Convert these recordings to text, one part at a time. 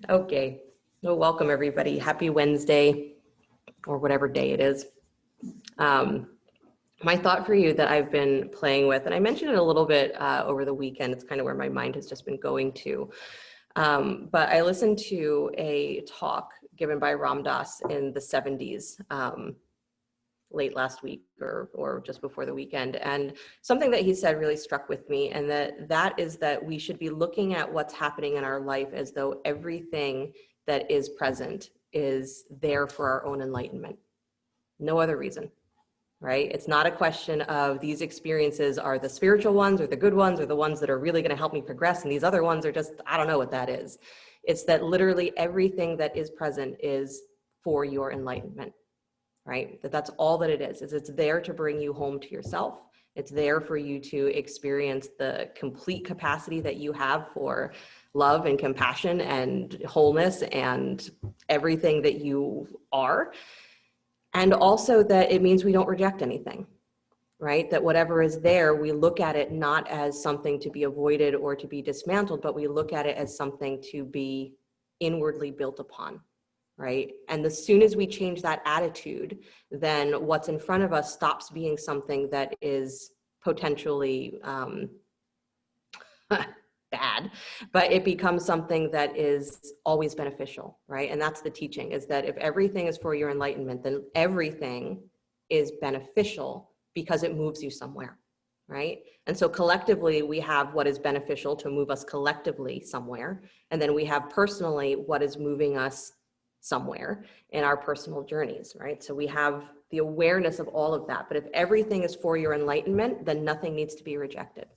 Okay, well, welcome everybody. Happy Wednesday, or whatever day it is. My thought for you that I've been playing with, and I mentioned it a little bit over the weekend, it's kind of where my mind has just been going to. But I listened to a talk given by Ram Dass in the 70s, late last week or just before the weekend. And something that he said really struck with me, and that is that we should be looking at what's happening in our life as though everything that is present is there for our own enlightenment. No other reason, right? It's not a question of these experiences are the spiritual ones or the good ones or the ones that are really going to help me progress, and these other ones are just, I don't know what that is. It's that literally everything that is present is for your enlightenment. Right? That's all that it is it's there to bring you home to yourself. It's there for you to experience the complete capacity that you have for love and compassion and wholeness and everything that you are. And also that it means we don't reject anything, right? That whatever is there, we look at it not as something to be avoided or to be dismantled, but we look at it as something to be inwardly built upon. Right? And as soon as we change that attitude, then what's in front of us stops being something that is potentially bad, but it becomes something that is always beneficial, right? And that's the teaching, is that if everything is for your enlightenment, then everything is beneficial because it moves you somewhere, right? And so collectively, we have what is beneficial to move us collectively somewhere. And then we have personally what is moving us somewhere in our personal journeys, right? So we have the awareness of all of that. But if everything is for your enlightenment, then nothing needs to be rejected.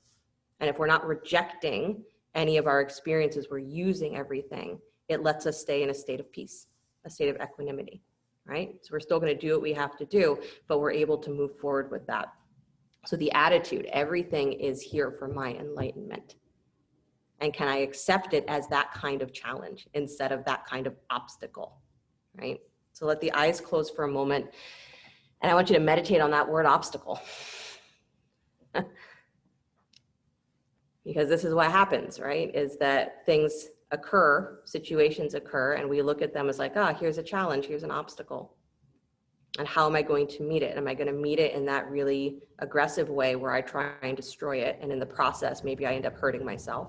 And if we're not rejecting any of our experiences, we're using everything, it lets us stay in a state of peace, a state of equanimity, right? So we're still going to do what we have to do, but we're able to move forward with that. So the attitude, everything is here for my enlightenment. And can I accept it as that kind of challenge instead of that kind of obstacle, right? So let the eyes close for a moment. And I want you to meditate on that word obstacle. Because this is what happens, right? Is that things occur, situations occur, and we look at them as like, here's a challenge, here's an obstacle. And how am I going to meet it? Am I going to meet it in that really aggressive way where I try and destroy it, and in the process, maybe I end up hurting myself?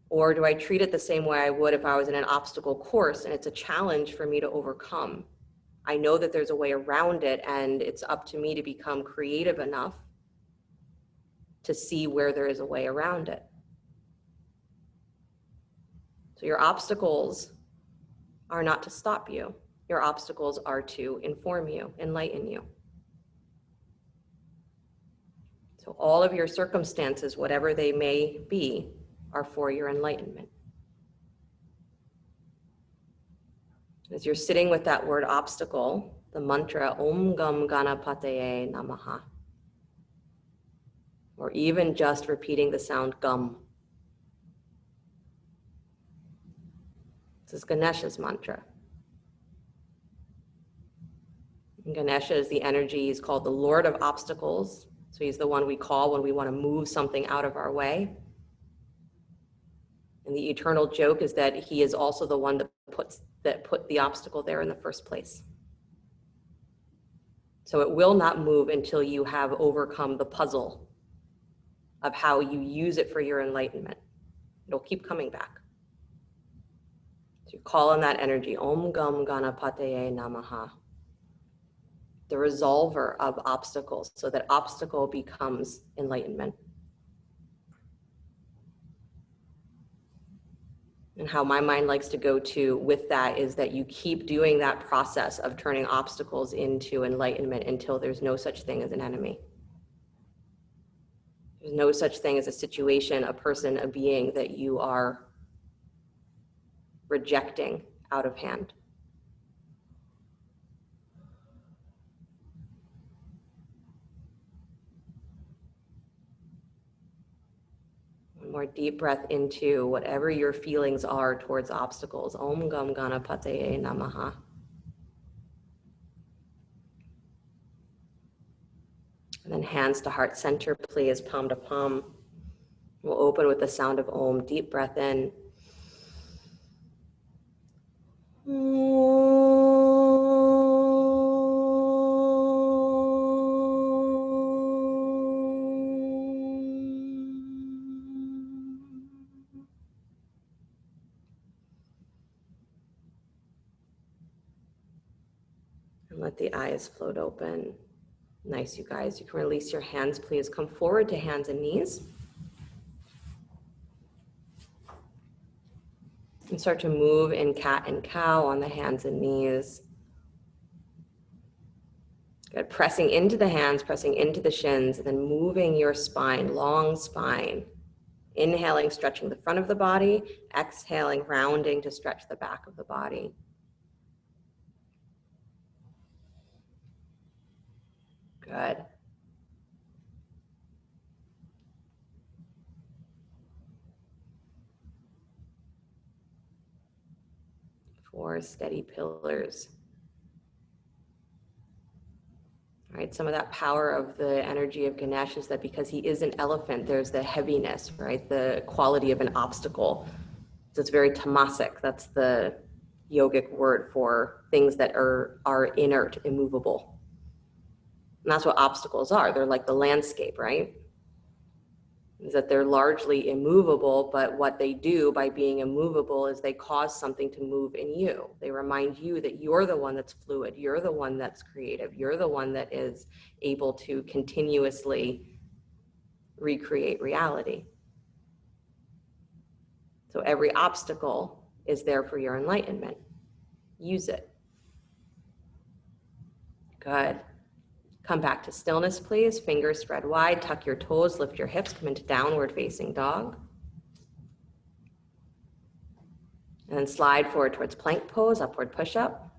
Or do I treat it the same way I would if I was in an obstacle course and it's a challenge for me to overcome? I know that there's a way around it, and it's up to me to become creative enough to see where there is a way around it. So your obstacles are not to stop you. Your obstacles are to inform you, enlighten you. So all of your circumstances, whatever they may be, are for your enlightenment. As you're sitting with that word obstacle, the mantra Om Gam Ganapataye Namaha, or even just repeating the sound gum. This is Ganesh's mantra. And Ganesha is the energy, he's called the Lord of Obstacles. So he's the one we call when we want to move something out of our way. And the eternal joke is that he is also the one that put the obstacle there in the first place. So it will not move until you have overcome the puzzle of how you use it for your enlightenment. It'll keep coming back. So you call on that energy, Om Gam Ganapataye Namaha, the resolver of obstacles, so that obstacle becomes enlightenment. And how my mind likes to go to with that is that you keep doing that process of turning obstacles into enlightenment until there's no such thing as an enemy. There's no such thing as a situation, a person, a being that you are rejecting out of hand. One more deep breath into whatever your feelings are towards obstacles. Om Gam Ganapataye Namaha. And then hands to heart center, please, palm to palm. We'll open with the sound of Om. Deep breath in. And let the eyes float open. Nice, you guys. You can release your hands, please. Come forward to hands and knees. And start to move in cat and cow on the hands and knees. Good. Pressing into the hands, pressing into the shins, and then moving your spine, long spine. Inhaling, stretching the front of the body. Exhaling, rounding to stretch the back of the body. Good. 4 steady pillars. All right, some of that power of the energy of Ganesh is that because he is an elephant, there's the heaviness, right? The quality of an obstacle. So it's very tamasic. That's the yogic word for things that are inert, immovable. And that's what obstacles are. They're like the landscape, right? Is that they're largely immovable, but what they do by being immovable is they cause something to move in you. They remind you that you're the one that's fluid, you're the one that's creative, you're the one that is able to continuously recreate reality. So every obstacle is there for your enlightenment. Use it. Good. Come back to stillness, please. Fingers spread wide, tuck your toes, lift your hips, come into downward facing dog. And then slide forward towards plank pose, upward push-up.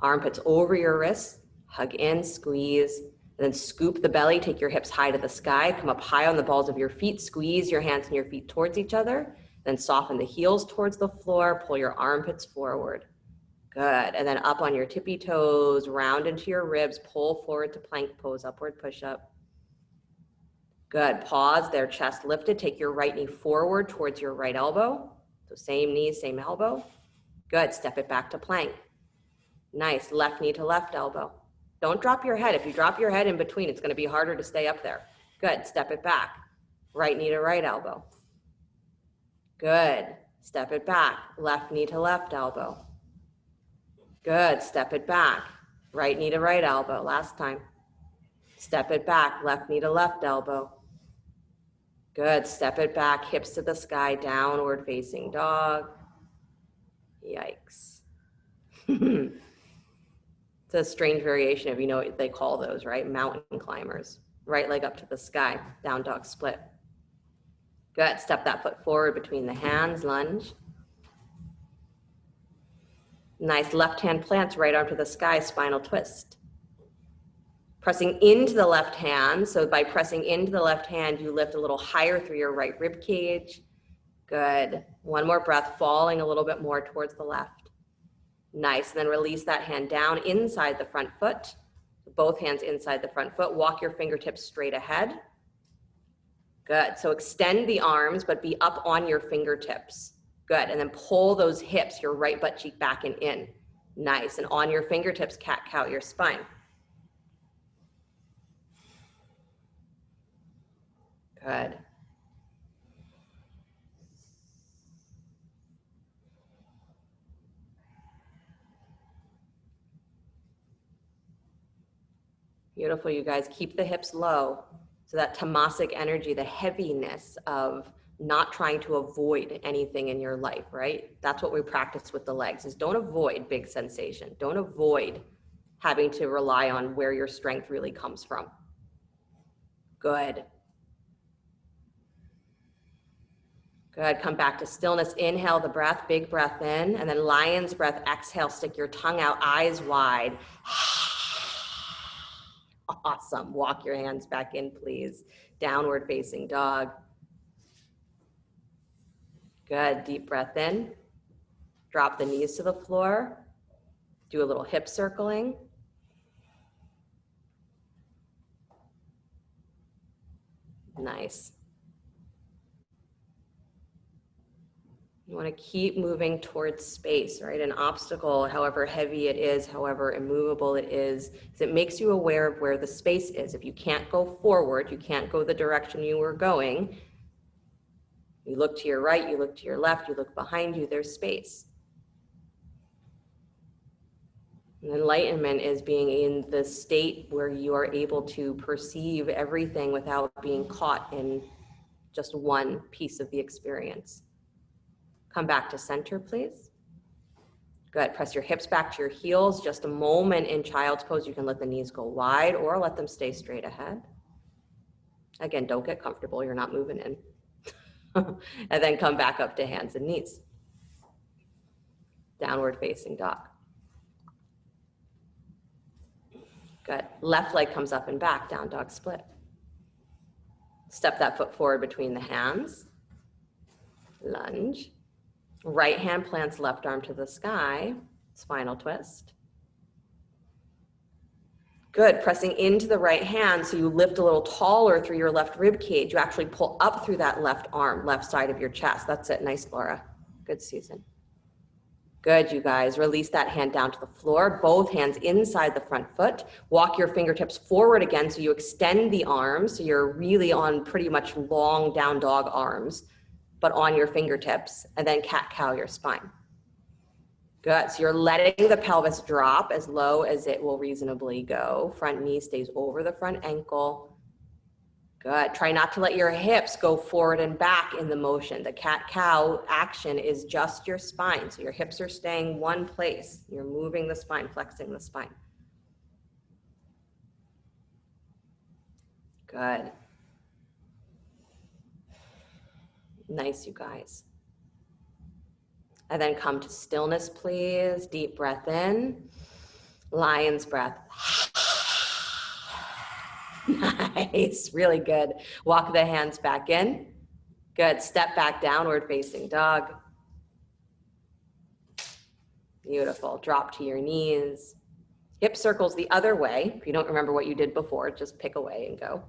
Armpits over your wrists, hug in, squeeze, and then scoop the belly, take your hips high to the sky, come up high on the balls of your feet, squeeze your hands and your feet towards each other, then soften the heels towards the floor, pull your armpits forward. Good, and then up on your tippy toes, round into your ribs, pull forward to plank pose, upward push-up. Good, pause there, chest lifted, take your right knee forward towards your right elbow. So same knee, same elbow. Good, step it back to plank. Nice, left knee to left elbow. Don't drop your head. If you drop your head in between, it's gonna be harder to stay up there. Good, step it back. Right knee to right elbow. Good, step it back. Left knee to left elbow. Good, step it back. Right knee to right elbow, last time. Step it back, left knee to left elbow. Good, step it back, hips to the sky, downward facing dog. Yikes. It's a strange variation of, you know what they call those, right? Mountain climbers. Right leg up to the sky, down dog split. Good, step that foot forward between the hands, lunge. Nice, left hand plants, right arm to the sky, spinal twist. Pressing into the left hand, so by pressing into the left hand, you lift a little higher through your right rib cage. Good, one more breath, falling a little bit more towards the left. Nice, and then release that hand down inside the front foot. Both hands inside the front foot, walk your fingertips straight ahead. Good, so extend the arms, but be up on your fingertips. Good, and then pull those hips, your right butt cheek back and in. Nice, and on your fingertips, cat-cow your spine. Good. Beautiful, you guys. Keep the hips low. So that tamasic energy, the heaviness of not trying to avoid anything in your life, right? That's what we practice with the legs, is don't avoid big sensation. Don't avoid having to rely on where your strength really comes from. Good. Good, come back to stillness. Inhale the breath, big breath in, and then lion's breath, exhale, stick your tongue out, eyes wide. Awesome, walk your hands back in, please. Downward facing dog. Good, deep breath in. Drop the knees to the floor. Do a little hip circling. Nice. You want to keep moving towards space, right? An obstacle, however heavy it is, however immovable it is it makes you aware of where the space is. If you can't go forward, you can't go the direction you were going, you look to your right, you look to your left, you look behind you, there's space. And enlightenment is being in the state where you are able to perceive everything without being caught in just one piece of the experience. Come back to center, please. Good. Press your hips back to your heels. Just a moment in child's pose. You can let the knees go wide or let them stay straight ahead. Again, don't get comfortable. You're not moving in. And then come back up to hands and knees. Downward facing dog. Good. Left leg comes up and back, down dog split. Step that foot forward between the hands. Lunge. Right hand plants left arm to the sky. Spinal twist. Good. Pressing into the right hand so you lift a little taller through your left rib cage. You actually pull up through that left arm, left side of your chest. That's it. Nice, Laura. Good, Susan. Good, you guys. Release that hand down to the floor. Both hands inside the front foot. Walk your fingertips forward again so you extend the arms. So you're really on pretty much long down dog arms, but on your fingertips. And then cat-cow your spine. Good. So you're letting the pelvis drop as low as it will reasonably go. Front knee stays over the front ankle. Good. Try not to let your hips go forward and back in the motion. The cat-cow action is just your spine. So your hips are staying one place. You're moving the spine, flexing the spine. Good. Nice, you guys. And then come to stillness, please. Deep breath in. Lion's breath. Nice, really good. Walk the hands back in. Good, step back, downward facing dog. Beautiful, drop to your knees. Hip circles the other way. If you don't remember what you did before, just pick away and go.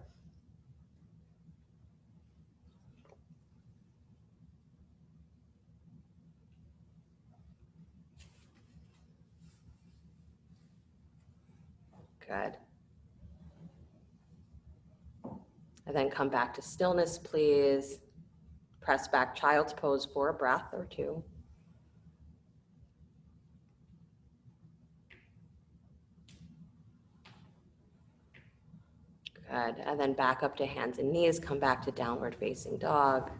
Good. And then come back to stillness, please. Press back child's pose for a breath or two. Good. And then back up to hands and knees. Come back to downward facing dog.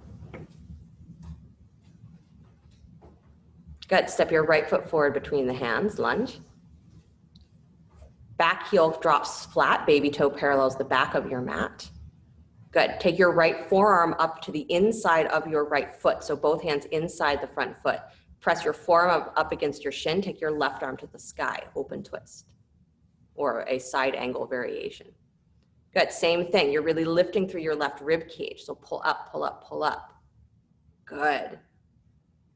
Good. Step your right foot forward between the hands. Lunge. Back heel drops flat. Baby toe parallels the back of your mat. Good. Take your right forearm up to the inside of your right foot. So both hands inside the front foot. Press your forearm up against your shin. Take your left arm to the sky. Open twist. Or a side angle variation. Good. Same thing. You're really lifting through your left rib cage. So pull up, pull up, pull up. Good.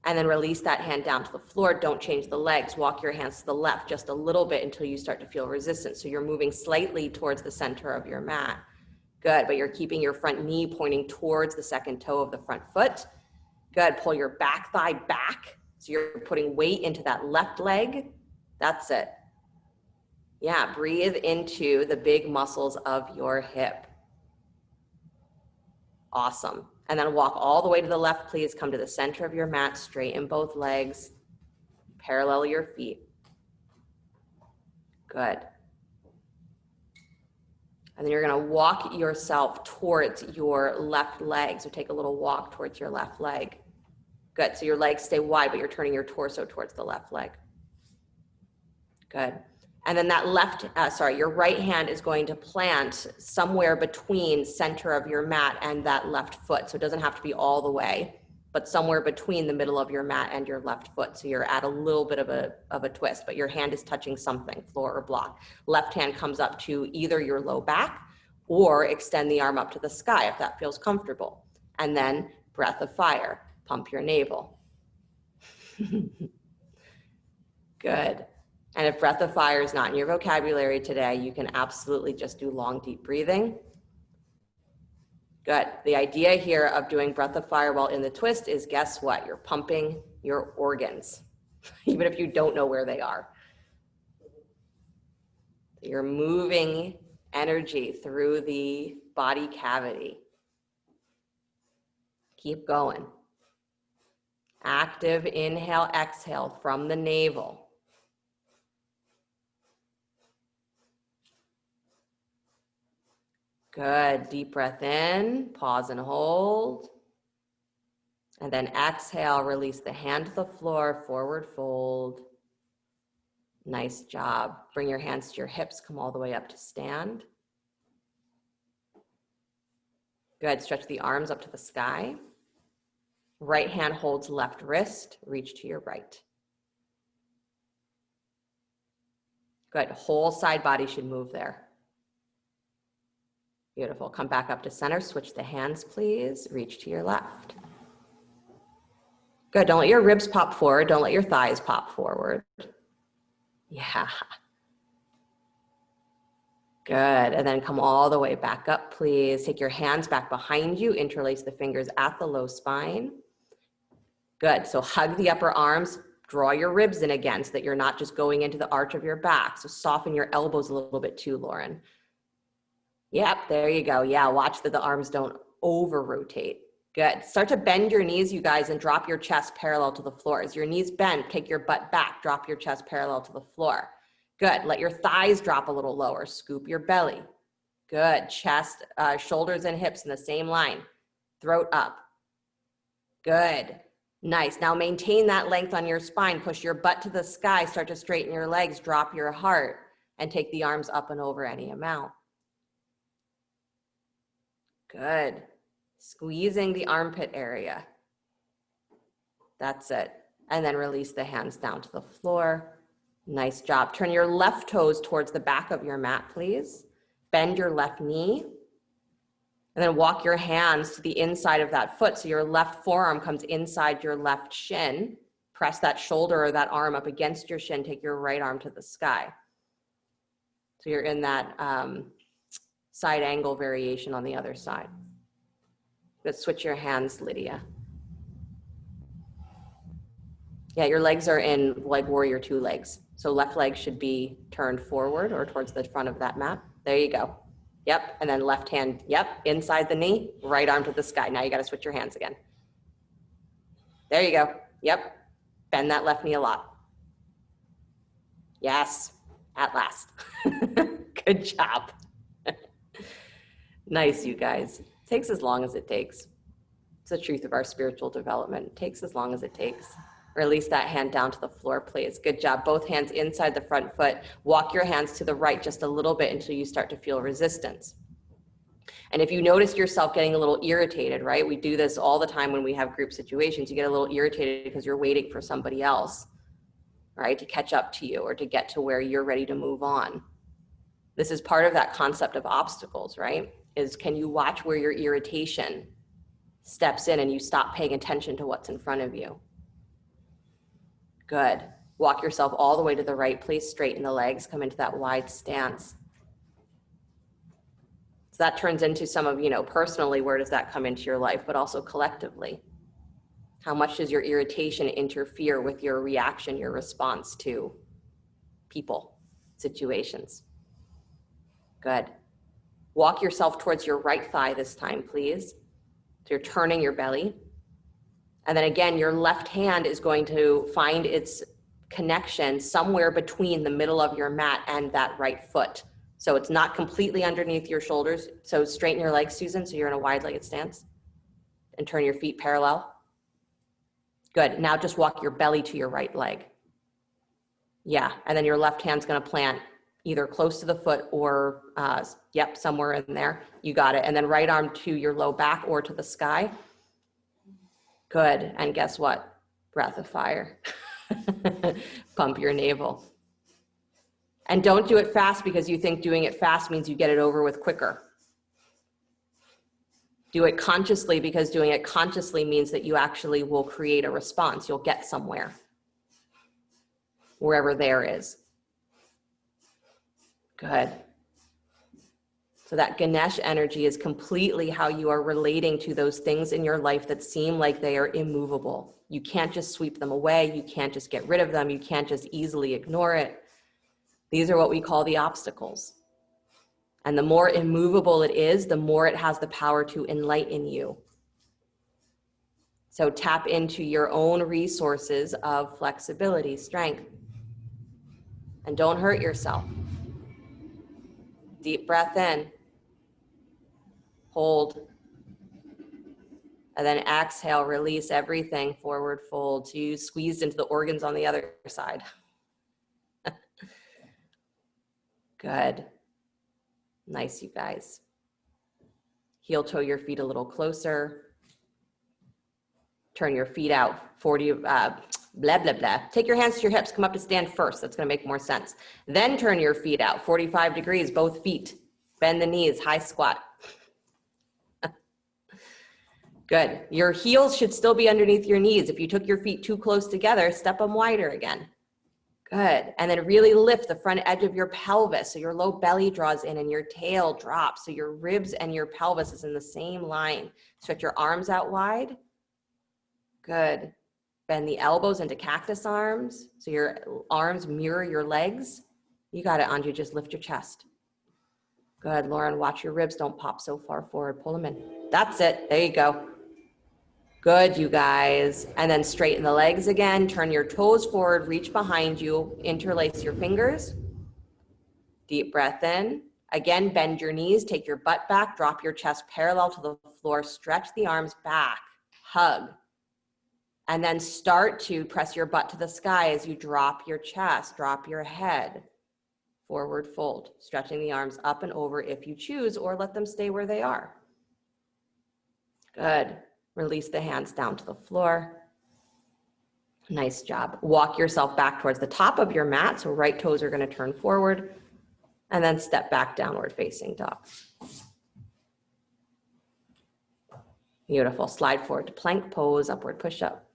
And then release that hand down to the floor. Don't change the legs. Walk your hands to the left just a little bit until you start to feel resistance. So you're moving slightly towards the center of your mat. Good, but you're keeping your front knee pointing towards the second toe of the front foot. Good, pull your back thigh back. So you're putting weight into that left leg. That's it. Yeah, breathe into the big muscles of your hip. Awesome. And then walk all the way to the left, please. Come to the center of your mat, straighten both legs, parallel your feet. Good. And then you're gonna walk yourself towards your left leg. So take a little walk towards your left leg. Good, so your legs stay wide, but you're turning your torso towards the left leg. Good. And then that your right hand is going to plant somewhere between center of your mat and that left foot. So it doesn't have to be all the way, but somewhere between the middle of your mat and your left foot. So you're at a little bit of a twist, but your hand is touching something, floor or block. Left hand comes up to either your low back or extend the arm up to the sky if that feels comfortable. And then breath of fire, pump your navel. Good. And if breath of fire is not in your vocabulary today, you can absolutely just do long, deep breathing. Good. The idea here of doing breath of fire while in the twist is, guess what? You're pumping your organs, even if you don't know where they are. You're moving energy through the body cavity. Keep going. Active inhale, exhale from the navel. Good. Deep breath in, pause and hold. And then exhale, release the hand to the floor, forward fold. Nice job. Bring your hands to your hips, come all the way up to stand. Good. Stretch the arms up to the sky. Right hand holds left wrist, reach to your right. Good. Whole side body should move there. Beautiful. Come back up to center. Switch the hands, please. Reach to your left. Good. Don't let your ribs pop forward. Don't let your thighs pop forward. Yeah. Good. And then come all the way back up, please. Take your hands back behind you. Interlace the fingers at the low spine. Good. So hug the upper arms. Draw your ribs in again so that you're not just going into the arch of your back. So soften your elbows a little bit too, Lauren. Yep, there you go. Yeah, watch that the arms don't over-rotate. Good. Start to bend your knees, you guys, and drop your chest parallel to the floor. As your knees bend, take your butt back, drop your chest parallel to the floor. Good. Let your thighs drop a little lower. Scoop your belly. Good. Chest, shoulders and hips in the same line. Throat up. Good. Nice. Now maintain that length on your spine. Push your butt to the sky. Start to straighten your legs. Drop your heart and take the arms up and over any amount. Good. Squeezing the armpit area. That's it. And then release the hands down to the floor. Nice job. Turn your left toes towards the back of your mat, please. Bend your left knee. And then walk your hands to the inside of that foot so your left forearm comes inside your left shin. Press that shoulder or that arm up against your shin. Take your right arm to the sky. So you're in that side angle variation on the other side. Let's switch your hands, Lydia. Yeah, your legs are in like warrior two legs. So left leg should be turned forward or towards the front of that mat. There you go. Yep, and then left hand, yep, inside the knee, right arm to the sky. Now you gotta switch your hands again. There you go. Yep, bend that left knee a lot. Yes, at last. Good job. Nice, you guys. Takes as long as it takes. It's the truth of our spiritual development. It takes as long as it takes. Release that hand down to the floor, please. Good job. Both hands inside the front foot. Walk your hands to the right just a little bit until you start to feel resistance. And if you notice yourself getting a little irritated, right? We do this all the time when we have group situations. You get a little irritated because you're waiting for somebody else, right? To catch up to you or to get to where you're ready to move on. This is part of that concept of obstacles, right? Is can you watch where your irritation steps in and you stop paying attention to what's in front of you? Good. Walk yourself all the way to the right, please. Straighten the legs, come into that wide stance. So that turns into some of, personally, where does that come into your life, but also collectively? How much does your irritation interfere with your reaction, your response to people, situations? Good. Walk yourself towards your right thigh this time, please. So you're turning your belly. And then again, your left hand is going to find its connection somewhere between the middle of your mat and that right foot. So it's not completely underneath your shoulders. So straighten your legs, Susan, so you're in a wide-legged stance. And turn your feet parallel. Good. Now just walk your belly to your right leg. Yeah, and then your left hand's gonna plant either close to the foot or, somewhere in there. You got it. And then right arm to your low back or to the sky. Good. And guess what? Breath of fire. Pump your navel. And don't do it fast because you think doing it fast means you get it over with quicker. Do it consciously because doing it consciously means that you actually will create a response. You'll get somewhere, wherever there is. Good. So that Ganesh energy is completely how you are relating to those things in your life that seem like they are immovable. You can't just sweep them away. You can't just get rid of them. You can't just easily ignore it. These are what we call the obstacles. And the more immovable it is, the more it has the power to enlighten you. So tap into your own resources of flexibility, strength, and don't hurt yourself. Deep breath in, hold, and then exhale, release everything, forward fold. So you squeezed into the organs on the other side. Good. Nice, you guys. Heel toe your feet a little closer. Turn your feet out 40, blah, blah, blah. Take your hands to your hips, come up to stand first. That's gonna make more sense. Then turn your feet out 45 degrees, both feet. Bend the knees, high squat. Good. Your heels should still be underneath your knees. If you took your feet too close together, step them wider again. Good. And then really lift the front edge of your pelvis so your low belly draws in and your tail drops. So your ribs and your pelvis is in the same line. Stretch your arms out wide. Good. Bend the elbows into cactus arms. So your arms mirror your legs. You got it, Anju. Just lift your chest. Good. Lauren, watch your ribs don't pop so far forward. Pull them in. That's it. There you go. Good, you guys. And then straighten the legs again. Turn your toes forward, reach behind you, interlace your fingers. Deep breath in. Again, bend your knees, take your butt back, drop your chest parallel to the floor, stretch the arms back, hug. And then start to press your butt to the sky as you drop your chest, drop your head. Forward fold, stretching the arms up and over if you choose, or let them stay where they are. Good. Release the hands down to the floor. Nice job. Walk yourself back towards the top of your mat. So right toes are going to turn forward and then step back, downward facing dog. Beautiful. Slide forward to plank pose, upward push up.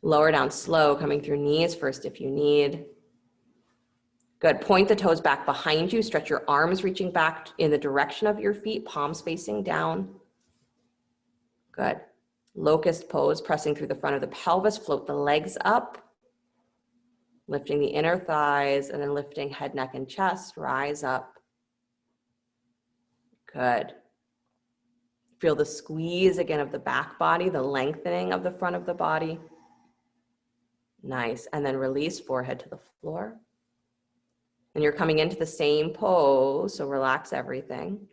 Lower down slow, coming through knees first if you need. Good. Point the toes back behind you. Stretch your arms reaching back in the direction of your feet, palms facing down. Good. Locust pose, pressing through the front of the pelvis, float the legs up, lifting the inner thighs, and then lifting head, neck, and chest, rise up. Good. Feel the squeeze again of the back body, the lengthening of the front of the body. Nice. And then release, forehead to the floor. And you're coming into the same pose, so relax everything.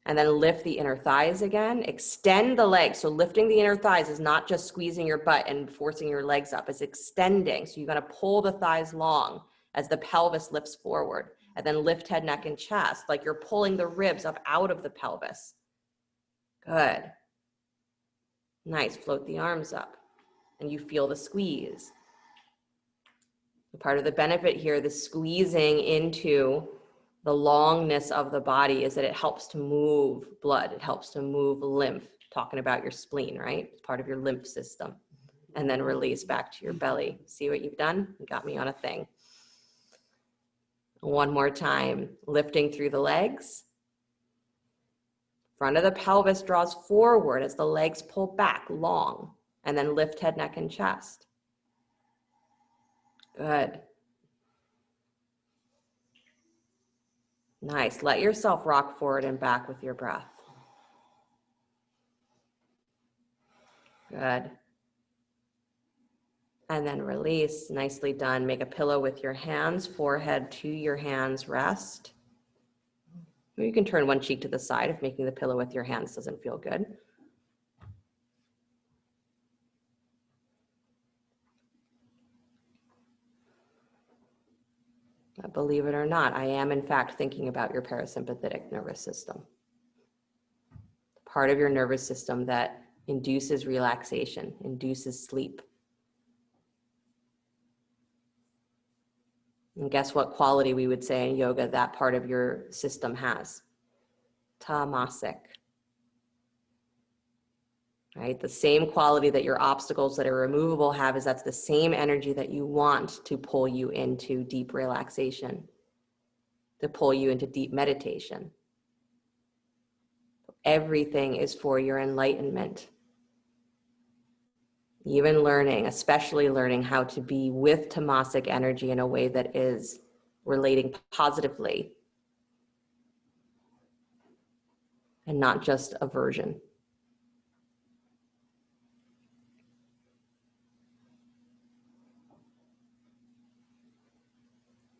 And then lift the inner thighs again. Extend the legs. So lifting the inner thighs is not just squeezing your butt and forcing your legs up. It's extending. So you're going to pull the thighs long as the pelvis lifts forward. And then lift head, neck, and chest like you're pulling the ribs up out of the pelvis. Good. Nice. Float the arms up. And you feel the squeeze. Part of the benefit here, the squeezing into the longness of the body, is that it helps to move blood. It helps to move lymph. Talking about your spleen, right? It's part of your lymph system. And then release back to your belly. See what you've done? You got me on a thing. One more time. Lifting through the legs. Front of the pelvis draws forward as the legs pull back long. And then lift head, neck, and chest. Good. Nice. Let yourself rock forward and back with your breath. Good. And then release. Nicely done. Make a pillow with your hands, forehead to your hands, rest. Or you can turn one cheek to the side if making the pillow with your hands doesn't feel good. Believe it or not, I am in fact thinking about your parasympathetic nervous system. Part of your nervous system that induces relaxation, induces sleep. And guess what quality we would say in yoga that part of your system has? Tamasic. Right? The same quality that your obstacles that are removable have is that's the same energy that you want to pull you into deep relaxation, to pull you into deep meditation. Everything is for your enlightenment. Even learning, especially learning how to be with tamasic energy in a way that is relating positively and not just aversion.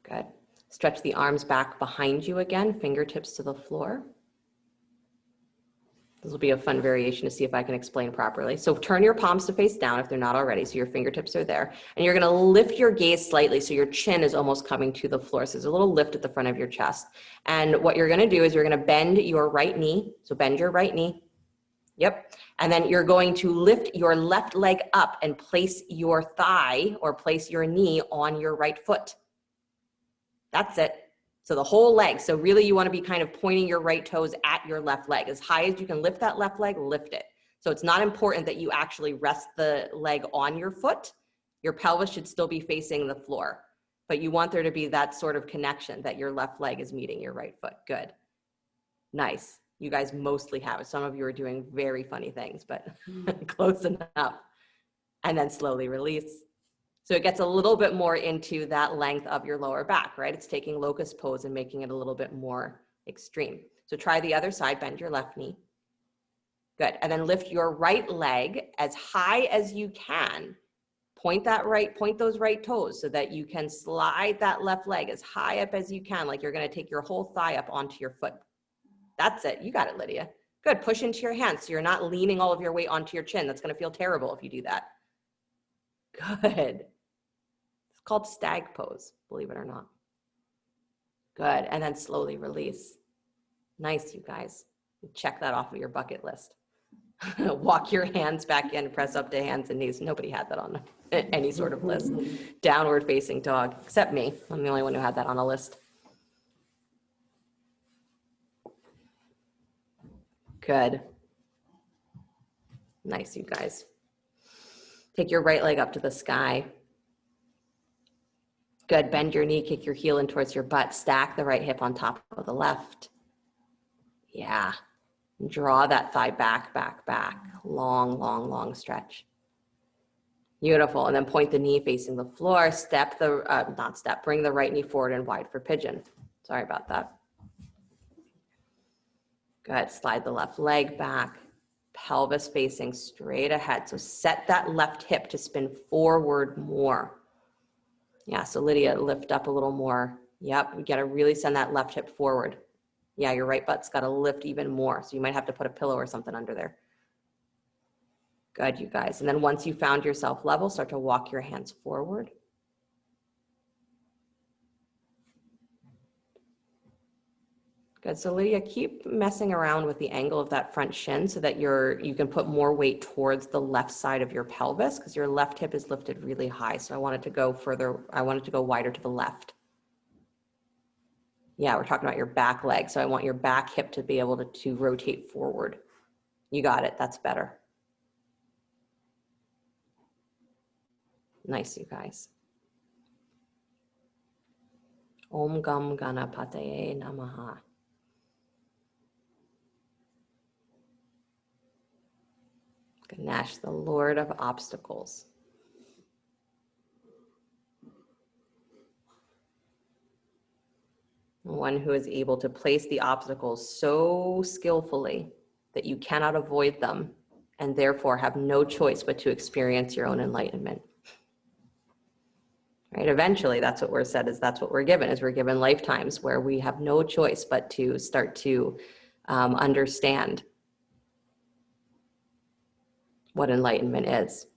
Good. Stretch the arms back behind you again, fingertips to the floor. This will be a fun variation to see if I can explain properly. So turn your palms to face down if they're not already, so your fingertips are there. And you're gonna lift your gaze slightly so your chin is almost coming to the floor. So there's a little lift at the front of your chest. And what you're gonna do is you're gonna bend your right knee. So bend your right knee. Yep. And then you're going to lift your left leg up and place your thigh or place your knee on your right foot. That's it. So the whole leg. So really you want to be kind of pointing your right toes at your left leg. As high as you can lift that left leg, lift it. So it's not important that you actually rest the leg on your foot. Your pelvis should still be facing the floor, but you want there to be that sort of connection that your left leg is meeting your right foot. Good. Nice. You guys mostly have it. Some of you are doing very funny things, but close enough. And then slowly release. So it gets a little bit more into that length of your lower back, right? It's taking locust pose and making it a little bit more extreme. So try the other side, bend your left knee. Good, and then lift your right leg as high as you can. Point those right toes so that you can slide that left leg as high up as you can, like you're gonna take your whole thigh up onto your foot. That's it, you got it, Lydia. Good, push into your hands so you're not leaning all of your weight onto your chin. That's gonna feel terrible if you do that. Good. It's called stag pose, believe it or not. Good, and then slowly release. Nice, you guys. Check that off of your bucket list. Walk your hands back in, press up to hands and knees. Nobody had that on any sort of list. Downward facing dog, except me. I'm the only one who had that on a list. Good. Nice, you guys. Take your right leg up to the sky. Good, bend your knee, kick your heel in towards your butt, stack the right hip on top of the left. Yeah, draw that thigh back, back, back. Long, long, long stretch. Beautiful, and then point the knee facing the floor, bring the right knee forward and wide for pigeon. Sorry about that. Good, slide the left leg back, pelvis facing straight ahead. So set that left hip to spin forward more. Yeah, so Lydia, lift up a little more. Yep, you gotta really send that left hip forward. Yeah, your right butt's gotta lift even more. So you might have to put a pillow or something under there. Good, you guys. And then once you found yourself level, start to walk your hands forward. Good, so Lydia, keep messing around with the angle of that front shin so that you can put more weight towards the left side of your pelvis because your left hip is lifted really high. So I want it to go further, I want it to go wider to the left. Yeah, we're talking about your back leg. So I want your back hip to be able to rotate forward. You got it, that's better. Nice, you guys. Om Gam Ganapataye Namaha. Ganesh, the Lord of obstacles. One who is able to place the obstacles so skillfully that you cannot avoid them and therefore have no choice but to experience your own enlightenment. Right? Eventually, that's what we're said is that's what we're given, is we're given lifetimes where we have no choice but to start to understand what enlightenment is.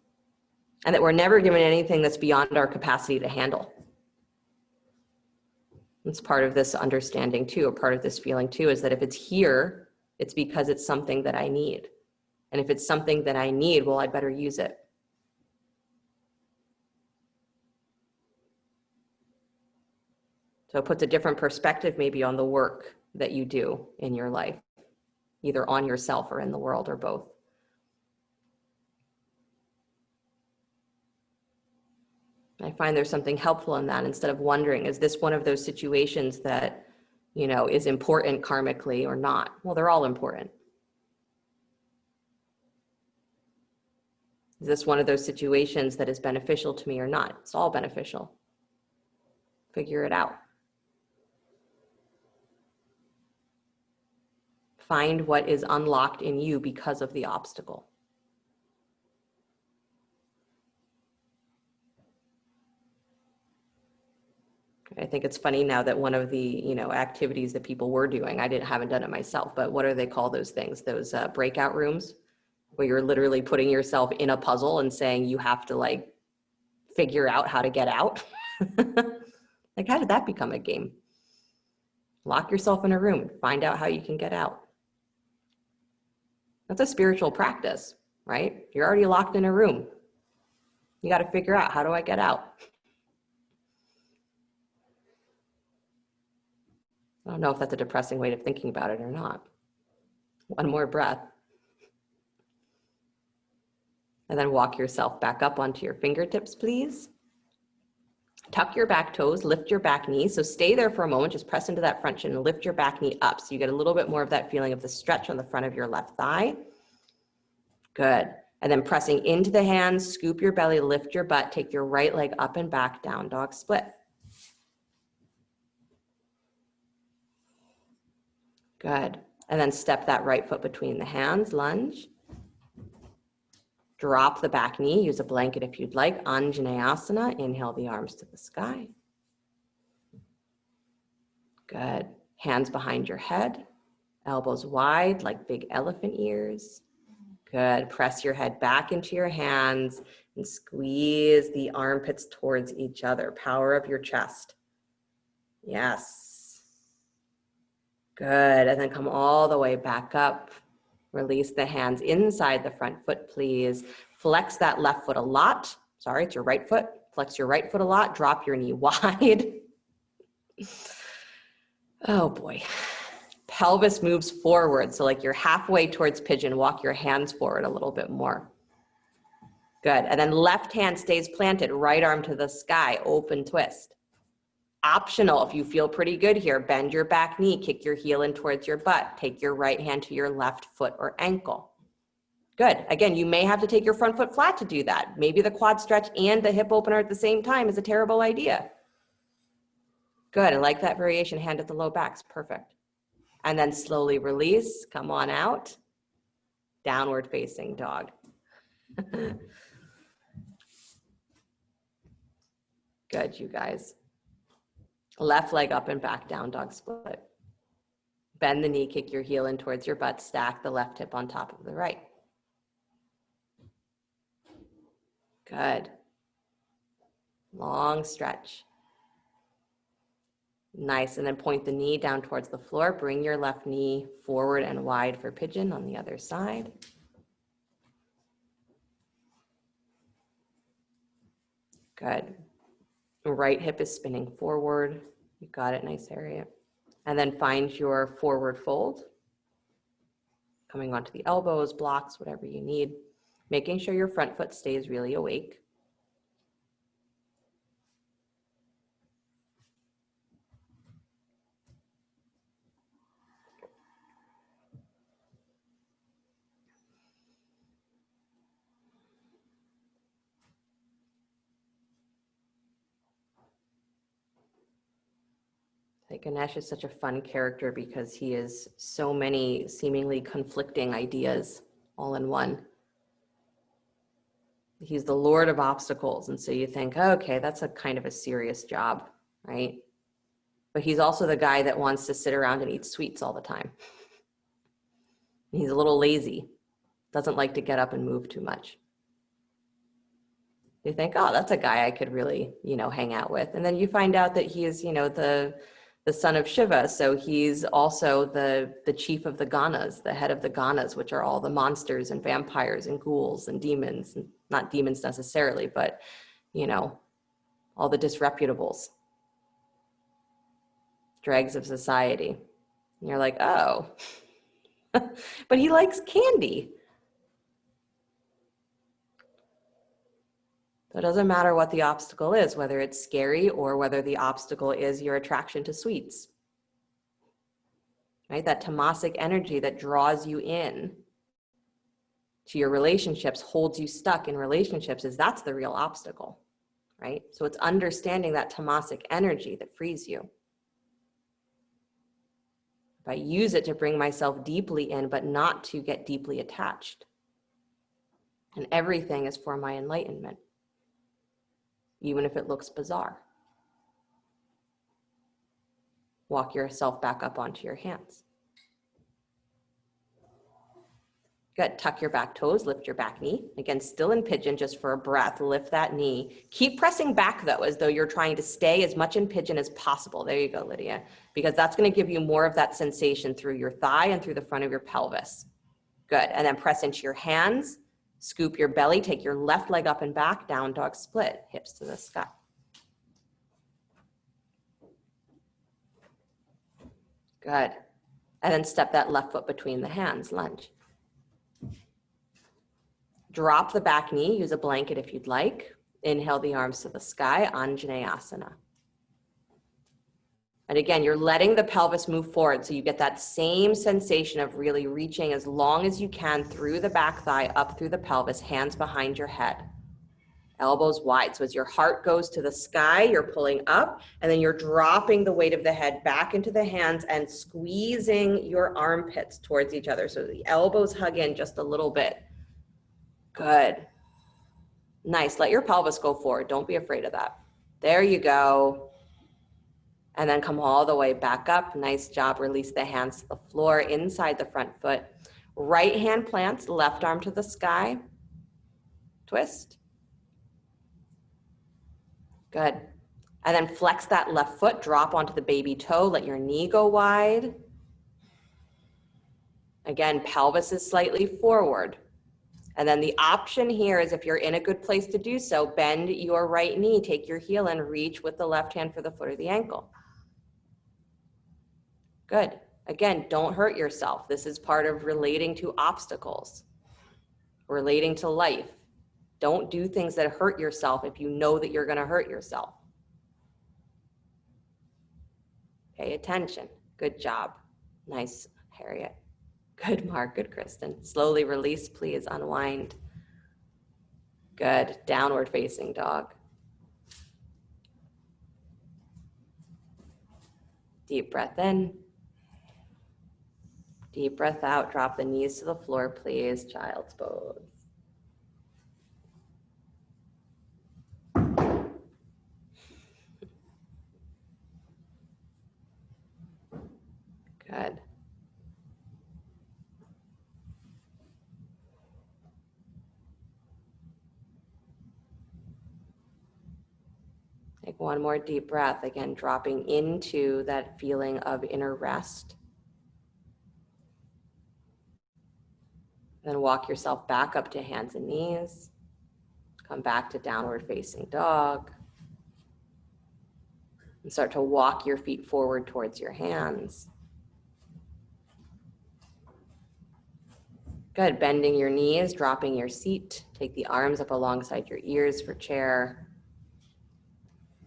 And that we're never given anything that's beyond our capacity to handle. It's part of this understanding too, or part of this feeling too, is that if it's here, it's because it's something that I need. And if it's something that I need, well, I'd better use it. So it puts a different perspective maybe on the work that you do in your life, either on yourself or in the world or both. I find there's something helpful in that instead of wondering, is this one of those situations that, is important karmically or not? Well, they're all important. Is this one of those situations that is beneficial to me or not? It's all beneficial. Figure it out. Find what is unlocked in you because of the obstacle. I think it's funny now that one of the, activities that people were doing, haven't done it myself, but what do they call those things? Those breakout rooms where you're literally putting yourself in a puzzle and saying you have to like figure out how to get out. Like, how did that become a game? Lock yourself in a room, find out how you can get out. That's a spiritual practice, right? You're already locked in a room. You got to figure out, how do I get out? I don't know if that's a depressing way of thinking about it or not. One more breath. And then walk yourself back up onto your fingertips, please. Tuck your back toes, lift your back knee. So stay there for a moment, just press into that front shin and lift your back knee up. So you get a little bit more of that feeling of the stretch on the front of your left thigh. Good. And then pressing into the hands, scoop your belly, lift your butt, take your right leg up and back, down dog split. Good. And then step that right foot between the hands, lunge. Drop the back knee, use a blanket if you'd like. Anjaneyasana, inhale the arms to the sky. Good. Hands behind your head, elbows wide like big elephant ears. Good. Press your head back into your hands and squeeze the armpits towards each other. Power of your chest. Yes. Good. And then come all the way back up. Release the hands inside the front foot, please. Flex that left foot a lot. Sorry, it's your right foot. Flex your right foot a lot. Drop your knee wide. Oh boy. Pelvis moves forward. So like you're halfway towards pigeon, walk your hands forward a little bit more. Good. And then left hand stays planted, right arm to the sky, open twist. Optional, if you feel pretty good here, bend your back knee, kick your heel in towards your butt, take your right hand to your left foot or ankle. Good. Again, you may have to take your front foot flat to do that. Maybe the quad stretch and the hip opener at the same time is a terrible idea. Good. I like that variation. Hand at the low back's perfect. And then slowly release. Come on out. Downward facing dog. Good, you guys. Left leg up and back, down dog split. Bend the knee, kick your heel in towards your butt, stack the left hip on top of the right. Good. Long stretch. Nice, and then point the knee down towards the floor. Bring your left knee forward and wide for pigeon on the other side. Good. Right hip is spinning forward. You got it, nice Harriet. And then find your forward fold. Coming onto the elbows, blocks, whatever you need. Making sure your front foot stays really awake. Ganesh is such a fun character because he is so many seemingly conflicting ideas all in one. He's the Lord of obstacles. And so you think, oh, okay, that's a kind of a serious job, right? But he's also the guy that wants to sit around and eat sweets all the time. He's a little lazy, doesn't like to get up and move too much. You think, oh, that's a guy I could really, hang out with. And then you find out that he is, the son of Shiva. So he's also the chief of the Ganas, the head of the Ganas, which are all the monsters and vampires and ghouls and demons, and not demons necessarily, but, all the disreputables, dregs of society. And you're like, oh, but he likes candy. So it doesn't matter what the obstacle is, whether it's scary or whether the obstacle is your attraction to sweets, right? That tamasic energy that draws you in. to your relationships, holds you stuck in relationships, is that's the real obstacle, right? So it's understanding that tamasic energy that frees you. If I use it to bring myself deeply in, but not to get deeply attached. And everything is for my enlightenment, even if it looks bizarre. Walk yourself back up onto your hands. Good. Tuck your back toes, lift your back knee. Again, still in pigeon, just for a breath. Lift that knee. Keep pressing back though, as though you're trying to stay as much in pigeon as possible. There you go, Lydia. Because that's going to give you more of that sensation through your thigh and through the front of your pelvis. Good. And then press into your hands, scoop your belly, take your left leg up and back, down dog split, hips to the sky. Good. And then step that left foot between the hands, lunge. Drop the back knee, use a blanket if you'd like. Inhale the arms to the sky, Anjaneyasana. And again, you're letting the pelvis move forward so you get that same sensation of really reaching as long as you can through the back thigh, up through the pelvis, hands behind your head. Elbows wide. So as your heart goes to the sky, you're pulling up, and then you're dropping the weight of the head back into the hands and squeezing your armpits towards each other. So the elbows hug in just a little bit. Good. Nice. Let your pelvis go forward. Don't be afraid of that. There you go. And then come all the way back up. Nice job. Release the hands to the floor, inside the front foot. Right hand plants, left arm to the sky. Twist. Good. And then flex that left foot, drop onto the baby toe. Let your knee go wide. Again, pelvis is slightly forward. And then the option here is, if you're in a good place to do so, bend your right knee, take your heel and reach with the left hand for the foot or the ankle. Good. Again, don't hurt yourself. This is part of relating to obstacles, relating to life. Don't do things that hurt yourself if you know that you're going to hurt yourself. Pay attention. Good job. Nice, Harriet. Good, Mark. Good, Kristen. Slowly release, please. Unwind. Good. Downward facing dog. Deep breath in. Deep breath out. Drop the knees to the floor, please. Child's pose. Good. Take one more deep breath, again, dropping into that feeling of inner rest. Then walk yourself back up to hands and knees. Come back to downward facing dog. And start to walk your feet forward towards your hands. Good, bending your knees, dropping your seat. Take the arms up alongside your ears for chair.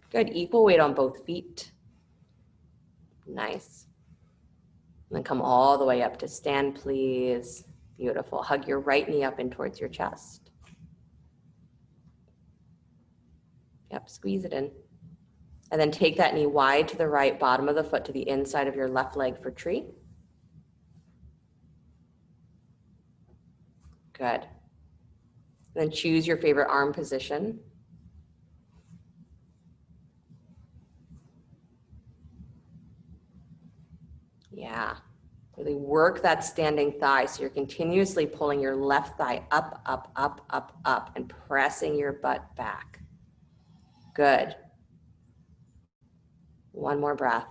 Good, equal weight on both feet. Nice. And then come all the way up to stand, please. Beautiful. Hug your right knee up in towards your chest. Yep, squeeze it in. And then take that knee wide to the right, bottom of the foot to the inside of your left leg for tree. Good. Then choose your favorite arm position. Yeah. Really work that standing thigh. So you're continuously pulling your left thigh up, up, up, up, up, and pressing your butt back. Good. One more breath.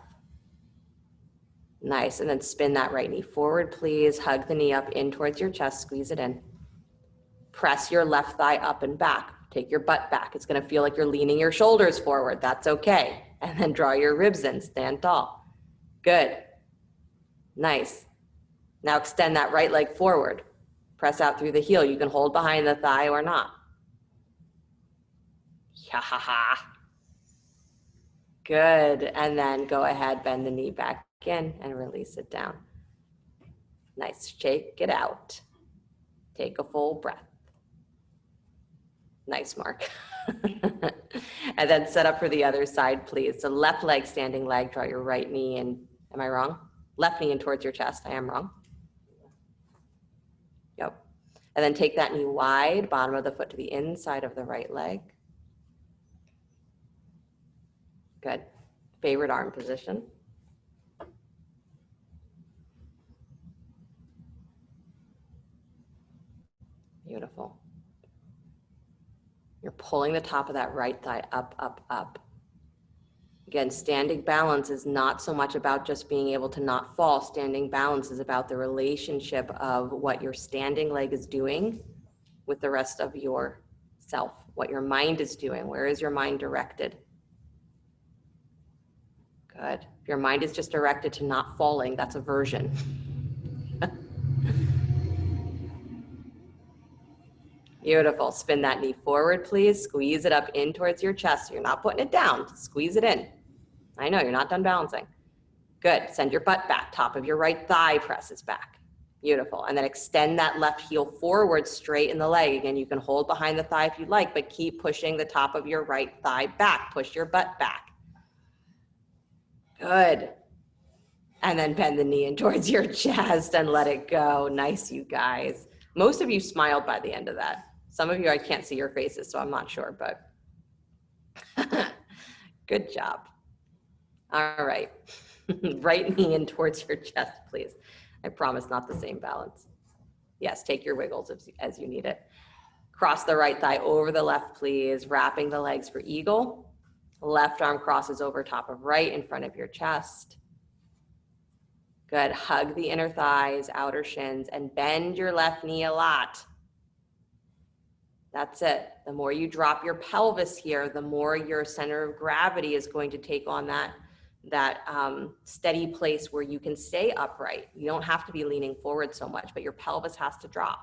Nice. And then spin that right knee forward, please. Hug the knee up in towards your chest. Squeeze it in. Press your left thigh up and back. Take your butt back. It's going to feel like you're leaning your shoulders forward. That's okay. And then draw your ribs in. Stand tall. Good. Nice. Now extend that right leg forward. Press out through the heel. You can hold behind the thigh or not. Yeah. Good. And then go ahead, bend the knee back in and release it down. Nice. Shake it out. Take a full breath. Nice, Mark. And then set up for the other side, please. So left leg, standing leg, draw your right knee in. Am I wrong? Left knee in towards your chest. I am wrong. Yep. And then take that knee wide, bottom of the foot to the inside of the right leg. Good. Favorite arm position. Beautiful. You're pulling the top of that right thigh up, up, up. Again, standing balance is not so much about just being able to not fall. Standing balance is about the relationship of what your standing leg is doing with the rest of your self, what your mind is doing. Where is your mind directed? Good. If your mind is just directed to not falling, that's aversion. Beautiful. Spin that knee forward, please. Squeeze it up in towards your chest. You're not putting it down. Squeeze it in. I know, you're not done balancing. Good. Send your butt back. Top of your right thigh presses back. Beautiful. And then extend that left heel forward, straight in the leg. Again, you can hold behind the thigh if you'd like, but keep pushing the top of your right thigh back. Push your butt back. Good. And then bend the knee in towards your chest and let it go. Nice, you guys. Most of you smiled by the end of that. Some of you, I can't see your faces, so I'm not sure, but good job. All right. Right knee in towards your chest, please. I promise not the same balance. Yes, take your wiggles as you need it. Cross the right thigh over the left, please. Wrapping the legs for eagle. Left arm crosses over top of right in front of your chest. Good. Hug the inner thighs, outer shins, and bend your left knee a lot. That's it. The more you drop your pelvis here, the more your center of gravity is going to take on that steady place where you can stay upright. You don't have to be leaning forward so much, but your pelvis has to drop.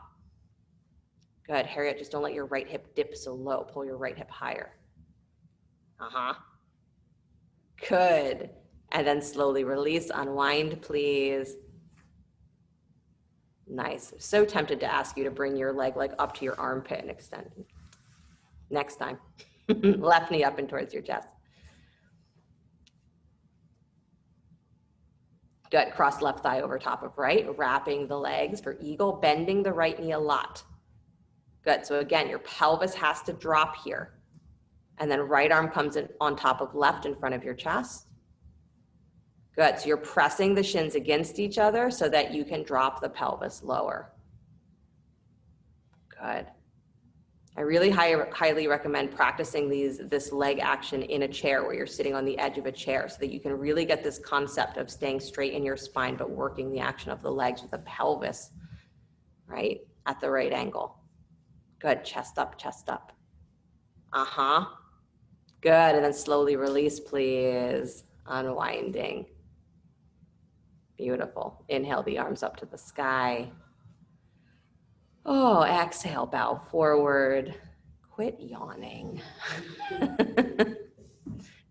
Good. Harriet, just don't let your right hip dip so low. Pull your right hip higher. Good. And then slowly release, unwind, please. Nice. So tempted to ask you to bring your leg like up to your armpit and extend. Next time. Left knee up and towards your chest. Good. Cross left thigh over top of right, wrapping the legs for eagle, bending the right knee a lot. Good. So again, your pelvis has to drop here. And then right arm comes in on top of left in front of your chest. Good. So you're pressing the shins against each other so that you can drop the pelvis lower. Good. I really highly recommend practicing this leg action in a chair where you're sitting on the edge of a chair so that you can really get this concept of staying straight in your spine, but working the action of the legs with the pelvis, right, at the right angle. Good. Chest up, chest up. Good. And then slowly release, please. Unwinding. Beautiful. Inhale the arms up to the sky. Oh, exhale, bow forward. Quit yawning.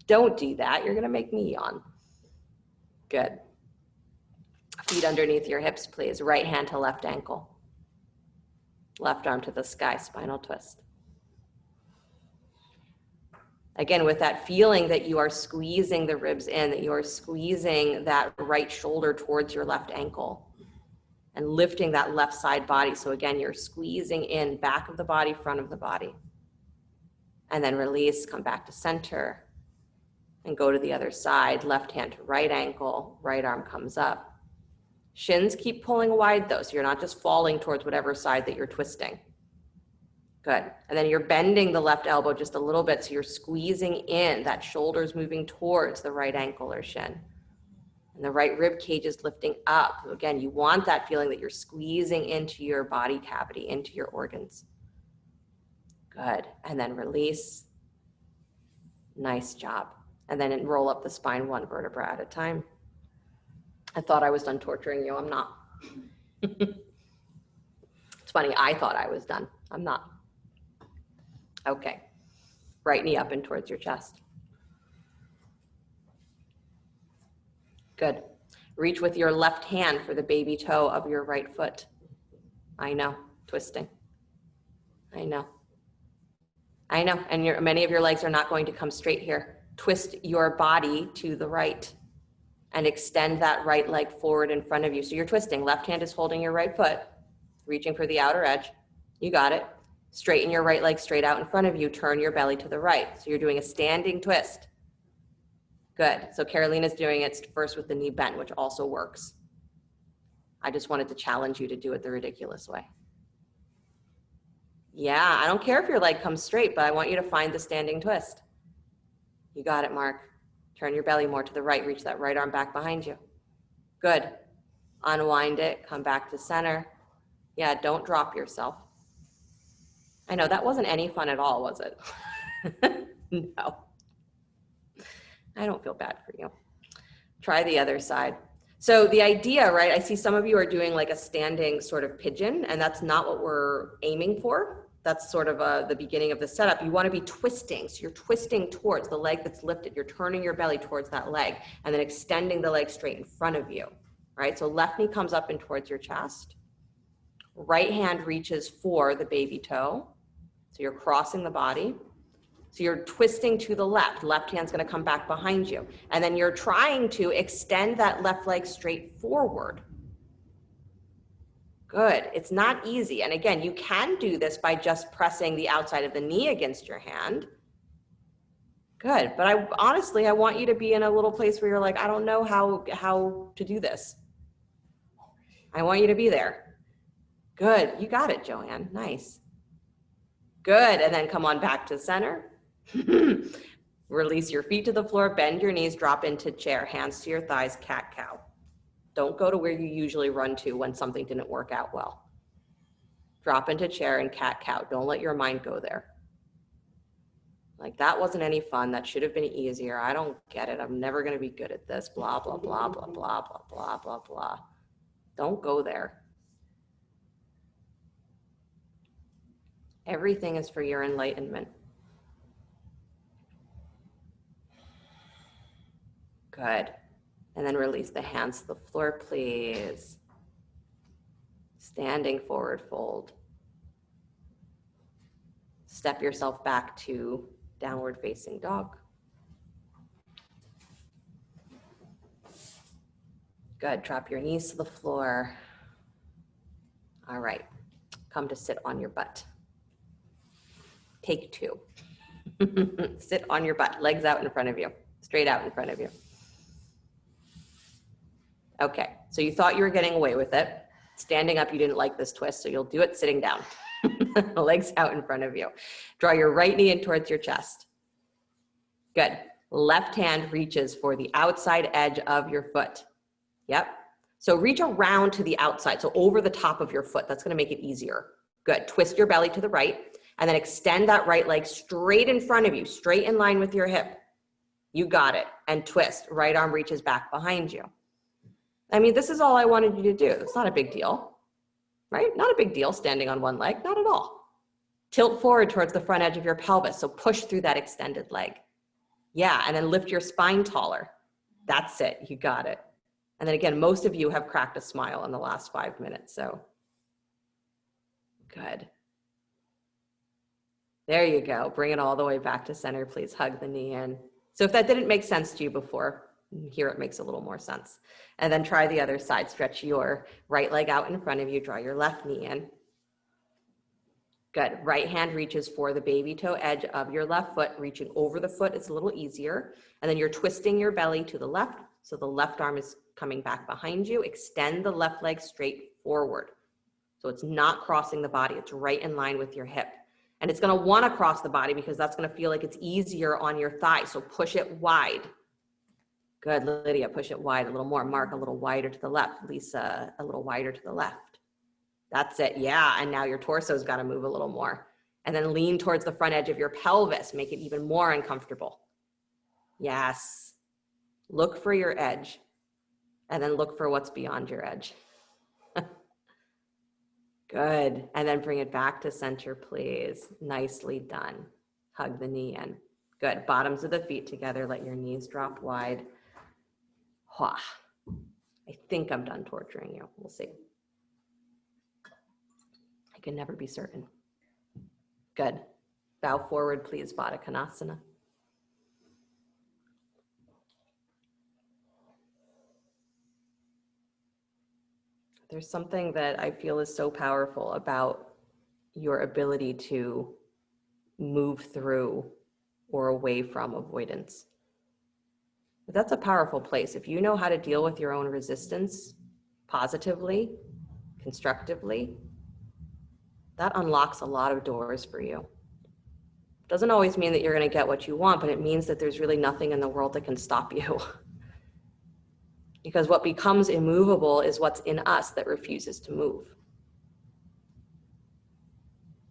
Don't do that. You're going to make me yawn. Good. Feet underneath your hips, please. Right hand to left ankle. Left arm to the sky, spinal twist. Again, with that feeling that you are squeezing the ribs in, that you are squeezing that right shoulder towards your left ankle and lifting that left side body. So again, you're squeezing in back of the body, front of the body. And then release, come back to center and go to the other side. Left hand to right ankle, right arm comes up. Shins keep pulling wide though, so you're not just falling towards whatever side that you're twisting. Good. And then you're bending the left elbow just a little bit, so you're squeezing in, that shoulder's moving towards the right ankle or shin. And the right rib cage is lifting up. Again, you want that feeling that you're squeezing into your body cavity, into your organs. Good. And then release. Nice job. And then roll up the spine one vertebra at a time. I thought I was done torturing you. I'm not. It's funny. I thought I was done. I'm not. Okay. Right knee up and towards your chest. Good. Reach with your left hand for the baby toe of your right foot. I know. twisting. I know. I know. And many of your legs are not going to come straight here. Twist your body to the right and extend that right leg forward in front of you. So you're twisting. Left hand is holding your right foot, reaching for the outer edge. You got it. Straighten your right leg straight out in front of you. Turn your belly to the right. So you're doing a standing twist. Good. So Carolina's doing it first with the knee bent, which also works. I just wanted to challenge you to do it the ridiculous way. Yeah, I don't care if your leg comes straight, but I want you to find the standing twist. You got it, Mark. Turn your belly more to the right. Reach that right arm back behind you. Good. Unwind it. Come back to center. Yeah, don't drop yourself. I know that wasn't any fun at all, was it? No. I don't feel bad for you. Try the other side. So the idea, right, I see some of you are doing like a standing sort of pigeon, and that's not what we're aiming for. That's sort of the beginning of the setup. You want to be twisting. So you're twisting towards the leg that's lifted. You're turning your belly towards that leg and then extending the leg straight in front of you, right? So left knee comes up and towards your chest. Right hand reaches for the baby toe. So you're crossing the body. So you're twisting to the left. Left hand's going to come back behind you. And then you're trying to extend that left leg straight forward. Good. It's not easy. And again, you can do this by just pressing the outside of the knee against your hand. Good. But honestly, I want you to be in a little place where you're like, I don't know how to do this. I want you to be there. Good. You got it, Joanne. Nice. Good. And then come on back to center. Release your feet to the floor, bend your knees, drop into chair, hands to your thighs, cat-cow. Don't go to where you usually run to when something didn't work out well. Drop into chair and cat-cow. Don't let your mind go there. Like, that wasn't any fun. That should have been easier. I don't get it. I'm never going to be good at this. Blah, blah, blah, blah, blah, blah, blah, blah, blah. Don't go there. Everything is for your enlightenment. Good. And then release the hands to the floor, please. Standing forward fold. Step yourself back to downward facing dog. Good. Drop your knees to the floor. All right. Come to sit on your butt. Take two. Sit on your butt. Legs out in front of you. Straight out in front of you. Okay, so you thought you were getting away with it. Standing up, you didn't like this twist, so you'll do it sitting down. Legs out in front of you. Draw your right knee in towards your chest. Good. Left hand reaches for the outside edge of your foot. Yep. So reach around to the outside, so over the top of your foot. That's going to make it easier. Good. Twist your belly to the right, and then extend that right leg straight in front of you, straight in line with your hip. You got it. And twist. Right arm reaches back behind you. I mean, this is all I wanted you to do. It's not a big deal, right? Not a big deal standing on one leg, not at all. Tilt forward towards the front edge of your pelvis, so push through that extended leg. Yeah, and then lift your spine taller. That's it, you got it. And then again, most of you have cracked a smile in the last 5 minutes, so good. There you go, bring it all the way back to center, please hug the knee in. So if that didn't make sense to you before, here it makes a little more sense. And then try the other side. Stretch your right leg out in front of you. Draw your left knee in. Good. Right hand reaches for the baby toe edge of your left foot. Reaching over the foot is a little easier. And then you're twisting your belly to the left. So the left arm is coming back behind you. Extend the left leg straight forward. So it's not crossing the body. It's right in line with your hip. And it's going to want to cross the body because that's going to feel like it's easier on your thigh. So push it wide. Good, Lydia, push it wide a little more. Mark, a little wider to the left. Lisa, a little wider to the left. That's it, yeah. And now your torso's got to move a little more. And then lean towards the front edge of your pelvis. Make it even more uncomfortable. Yes. Look for your edge. And then look for what's beyond your edge. Good. And then bring it back to center, please. Nicely done. Hug the knee in. Good. Bottoms of the feet together. Let your knees drop wide. I think I'm done torturing you. We'll see. You can never be certain. Good. Bow forward, please, Baddha Konasana. There's something that I feel is so powerful about your ability to move through or away from avoidance. But that's a powerful place. If you know how to deal with your own resistance positively, constructively, that unlocks a lot of doors for you. Doesn't always mean that you're going to get what you want, but it means that there's really nothing in the world that can stop you. Because what becomes immovable is what's in us that refuses to move.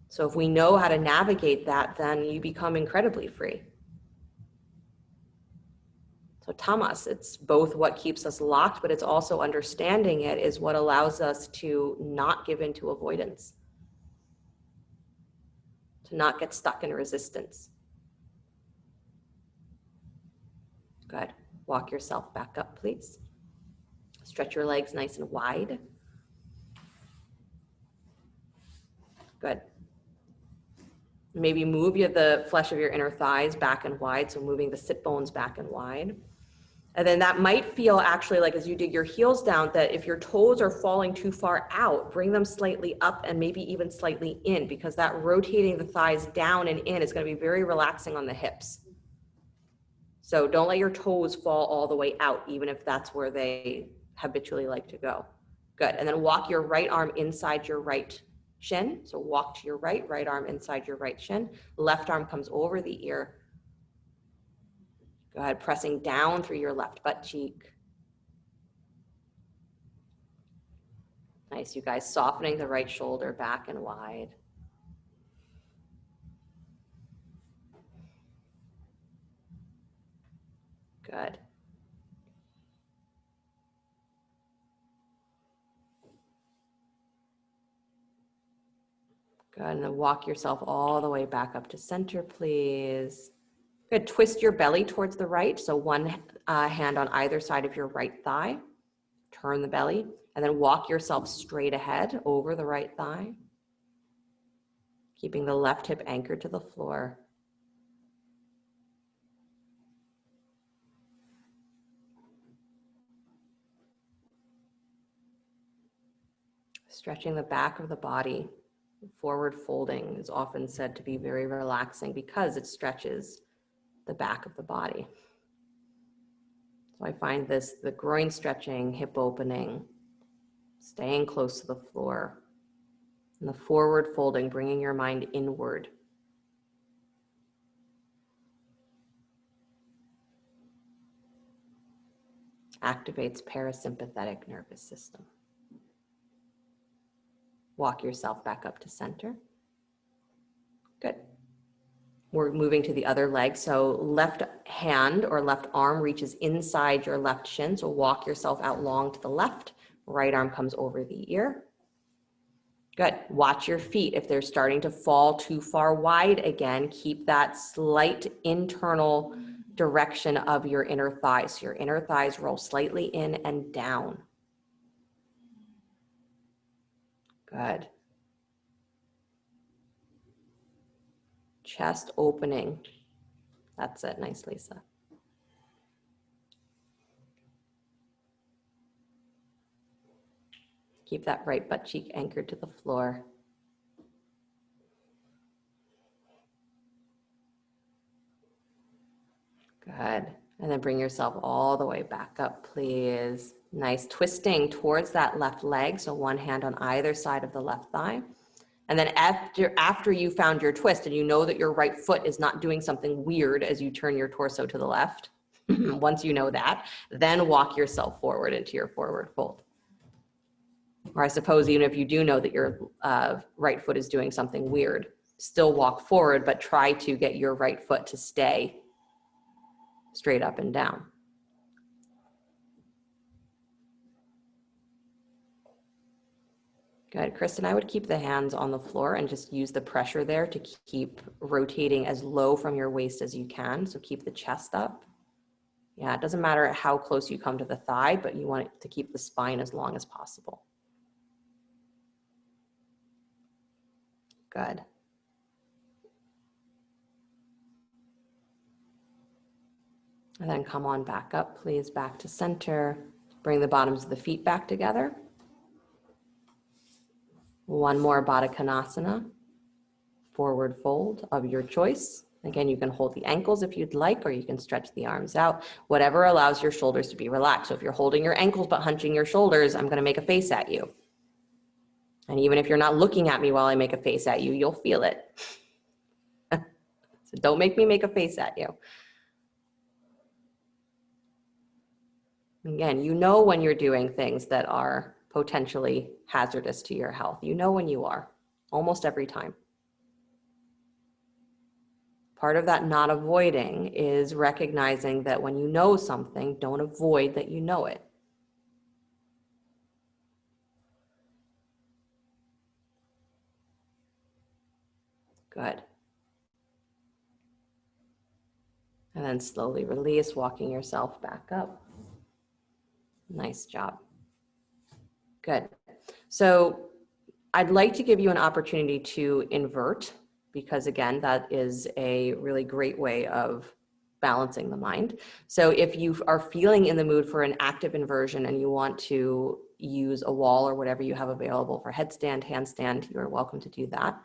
So if we know how to navigate that, then you become incredibly free. So tamas, it's both what keeps us locked, but it's also understanding it is what allows us to not give into avoidance, to not get stuck in resistance. Good. Walk yourself back up, please. Stretch your legs nice and wide. Good. Maybe move the flesh of your inner thighs back and wide, so moving the sit bones back and wide. And then that might feel actually like as you dig your heels down that if your toes are falling too far out, bring them slightly up and maybe even slightly in, because that rotating the thighs down and in is going to be very relaxing on the hips. So don't let your toes fall all the way out, even if that's where they habitually like to go. Good. And then walk your right arm inside your right shin. So walk to your right, right arm inside your right shin. Left arm comes over the ear. Go ahead, pressing down through your left butt cheek. Nice, you guys, softening the right shoulder back and wide. Good. Good, and then walk yourself all the way back up to center, please. Good, twist your belly towards the right. So one hand on either side of your right thigh. Turn the belly, and then walk yourself straight ahead over the right thigh. Keeping the left hip anchored to the floor. Stretching the back of the body. Forward folding is often said to be very relaxing because it stretches the back of the body. So I find this, the groin stretching, hip opening, staying close to the floor, and the forward folding, bringing your mind inward. Activates parasympathetic nervous system. Walk yourself back up to center. Good. We're moving to the other leg. So left hand or left arm reaches inside your left shin. So walk yourself out long to the left. Right arm comes over the ear. Good. Watch your feet. If they're starting to fall too far wide again, keep that slight internal direction of your inner thighs. So your inner thighs roll slightly in and down. Good. Chest opening. That's it. Nice, Lisa. Keep that right butt cheek anchored to the floor. Good. And then bring yourself all the way back up, please. Nice. Twisting towards that left leg. So one hand on either side of the left thigh. And then after you found your twist and you know that your right foot is not doing something weird as you turn your torso to the left, once you know that, then walk yourself forward into your forward fold. Or I suppose even if you do know that your right foot is doing something weird, still walk forward, but try to get your right foot to stay straight up and down. Good, Kristen, I would keep the hands on the floor and just use the pressure there to keep rotating as low from your waist as you can. So keep the chest up. Yeah, it doesn't matter how close you come to the thigh, but you want it to keep the spine as long as possible. Good. And then come on back up, please, back to center. Bring the bottoms of the feet back together. One more Baddha Konasana, forward fold of your choice. Again, you can hold the ankles if you'd like, or you can stretch the arms out, whatever allows your shoulders to be relaxed. So if you're holding your ankles but hunching your shoulders, I'm gonna make a face at you. And even if you're not looking at me while I make a face at you, you'll feel it. So don't make me make a face at you. Again, you know when you're doing things that are potentially hazardous to your health. You know when you are, almost every time. Part of that not avoiding is recognizing that when you know something, don't avoid that you know it. Good. And then slowly release, walking yourself back up. Nice job. Good. So I'd like to give you an opportunity to invert, because again, that is a really great way of balancing the mind. So if you are feeling in the mood for an active inversion and you want to use a wall or whatever you have available for headstand, handstand, you're welcome to do that.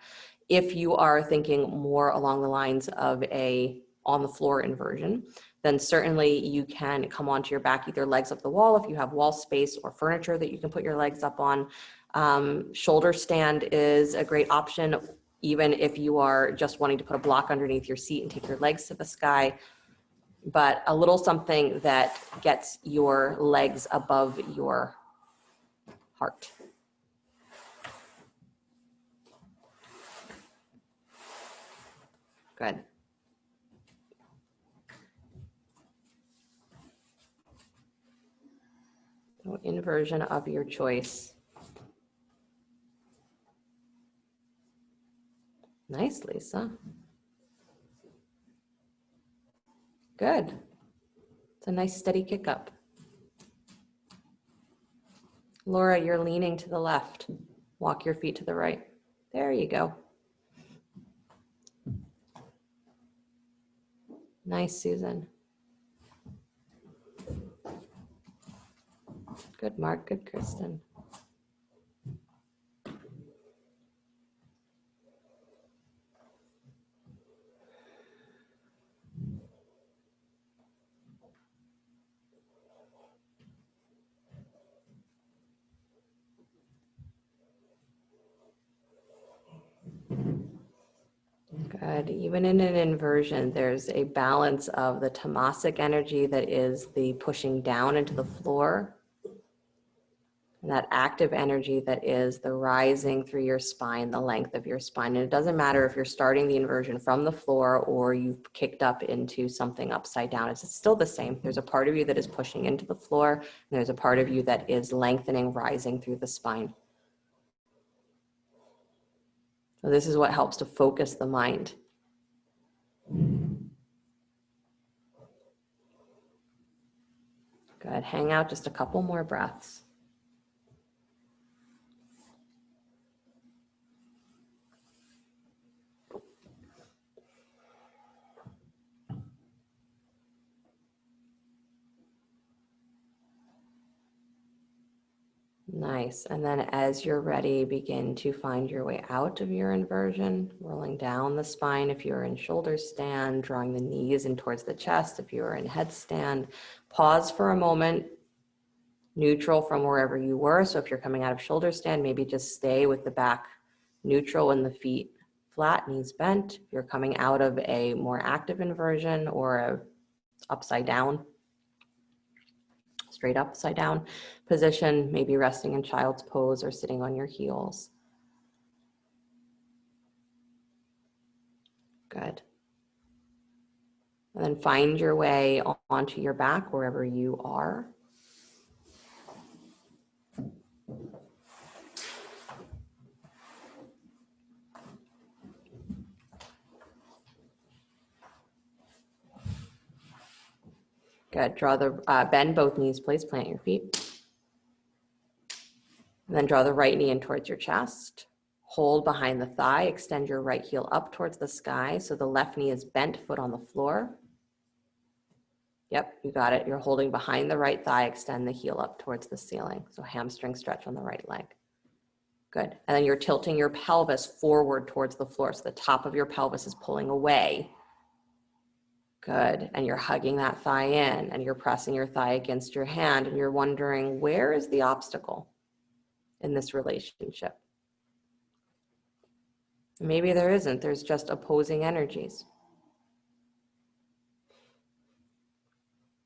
If you are thinking more along the lines of a on the floor inversion, then certainly you can come onto your back, either legs up the wall if you have wall space or furniture that you can put your legs up on. Shoulder stand is a great option, even if you are just wanting to put a block underneath your seat and take your legs to the sky. But a little something that gets your legs above your heart. Good. So inversion of your choice. Nice, Lisa. Good. It's a nice steady kick up. Laura, you're leaning to the left. Walk your feet to the right. There you go. Nice, Susan. Good, Mark. Good, Kristen. Good. Even in an inversion, there's a balance of the tamasic energy that is the pushing down into the floor, and that active energy that is the rising through your spine, the length of your spine. And it doesn't matter if you're starting the inversion from the floor or you've kicked up into something upside down. It's still the same. There's a part of you that is pushing into the floor, and there's a part of you that is lengthening, rising through the spine. So this is what helps to focus the mind. Good. Hang out just a couple more breaths. Nice. And then as you're ready, begin to find your way out of your inversion, rolling down the spine if you're in shoulder stand, drawing the knees in towards the chest if you're in headstand. Pause for a moment, neutral from wherever you were. So if you're coming out of shoulder stand, maybe just stay with the back neutral and the feet flat, knees bent. If you're coming out of a more active inversion or a upside down, straight upside down position, maybe resting in child's pose or sitting on your heels. Good. And then find your way onto your back wherever you are. Good. Draw the bend both knees, please. Plant your feet. And then draw the right knee in towards your chest. Hold behind the thigh, extend your right heel up towards the sky so the left knee is bent, foot on the floor. Yep, you got it. You're holding behind the right thigh, extend the heel up towards the ceiling. So hamstring stretch on the right leg. Good. And then you're tilting your pelvis forward towards the floor. So the top of your pelvis is pulling away. Good. And you're hugging that thigh in and you're pressing your thigh against your hand and you're wondering, where is the obstacle in this relationship? Maybe there isn't. There's just opposing energies.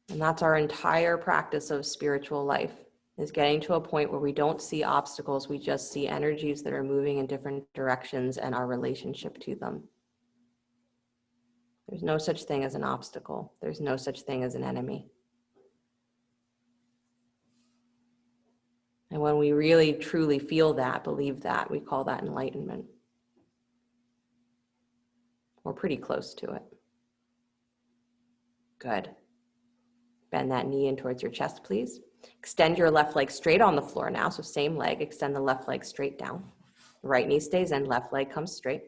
And that's our entire practice of spiritual life, is getting to a point where we don't see obstacles, we just see energies that are moving in different directions and our relationship to them. There's no such thing as an obstacle. There's no such thing as an enemy. And when we really, truly feel that, believe that, we call that enlightenment. We're pretty close to it. Good. Bend that knee in towards your chest, please. Extend your left leg straight on the floor now. So same leg, extend the left leg straight down. Right knee stays in, left leg comes straight.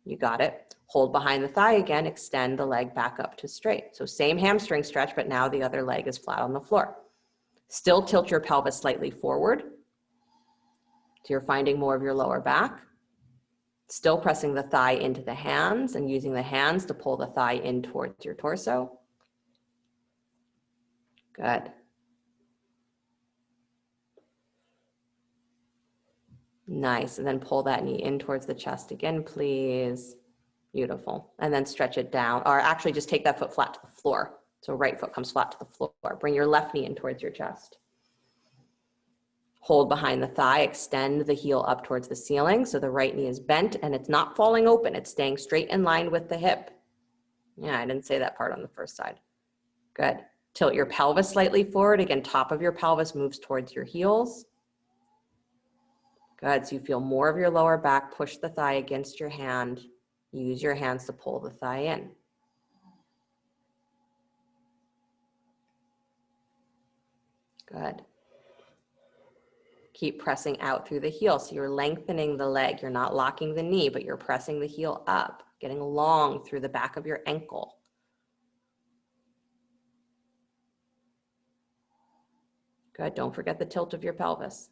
You got it. Hold behind the thigh again, extend the leg back up to straight. So same hamstring stretch, but now the other leg is flat on the floor. Still tilt your pelvis slightly forward. So you're finding more of your lower back. Still pressing the thigh into the hands and using the hands to pull the thigh in towards your torso. Good. Nice. And then pull that knee in towards the chest again, please. Beautiful. And then stretch it down, or actually just take that foot flat to the floor. So right foot comes flat to the floor. Bring your left knee in towards your chest. Hold behind the thigh, extend the heel up towards the ceiling. So the right knee is bent and it's not falling open. It's staying straight in line with the hip. Yeah, I didn't say that part on the first side. Good. Tilt your pelvis slightly forward. Again, top of your pelvis moves towards your heels. Good. So you feel more of your lower back. Push the thigh against your hand. Use your hands to pull the thigh in. Good. Keep pressing out through the heel. So you're lengthening the leg. You're not locking the knee, but you're pressing the heel up, getting long through the back of your ankle. Good. Don't forget the tilt of your pelvis.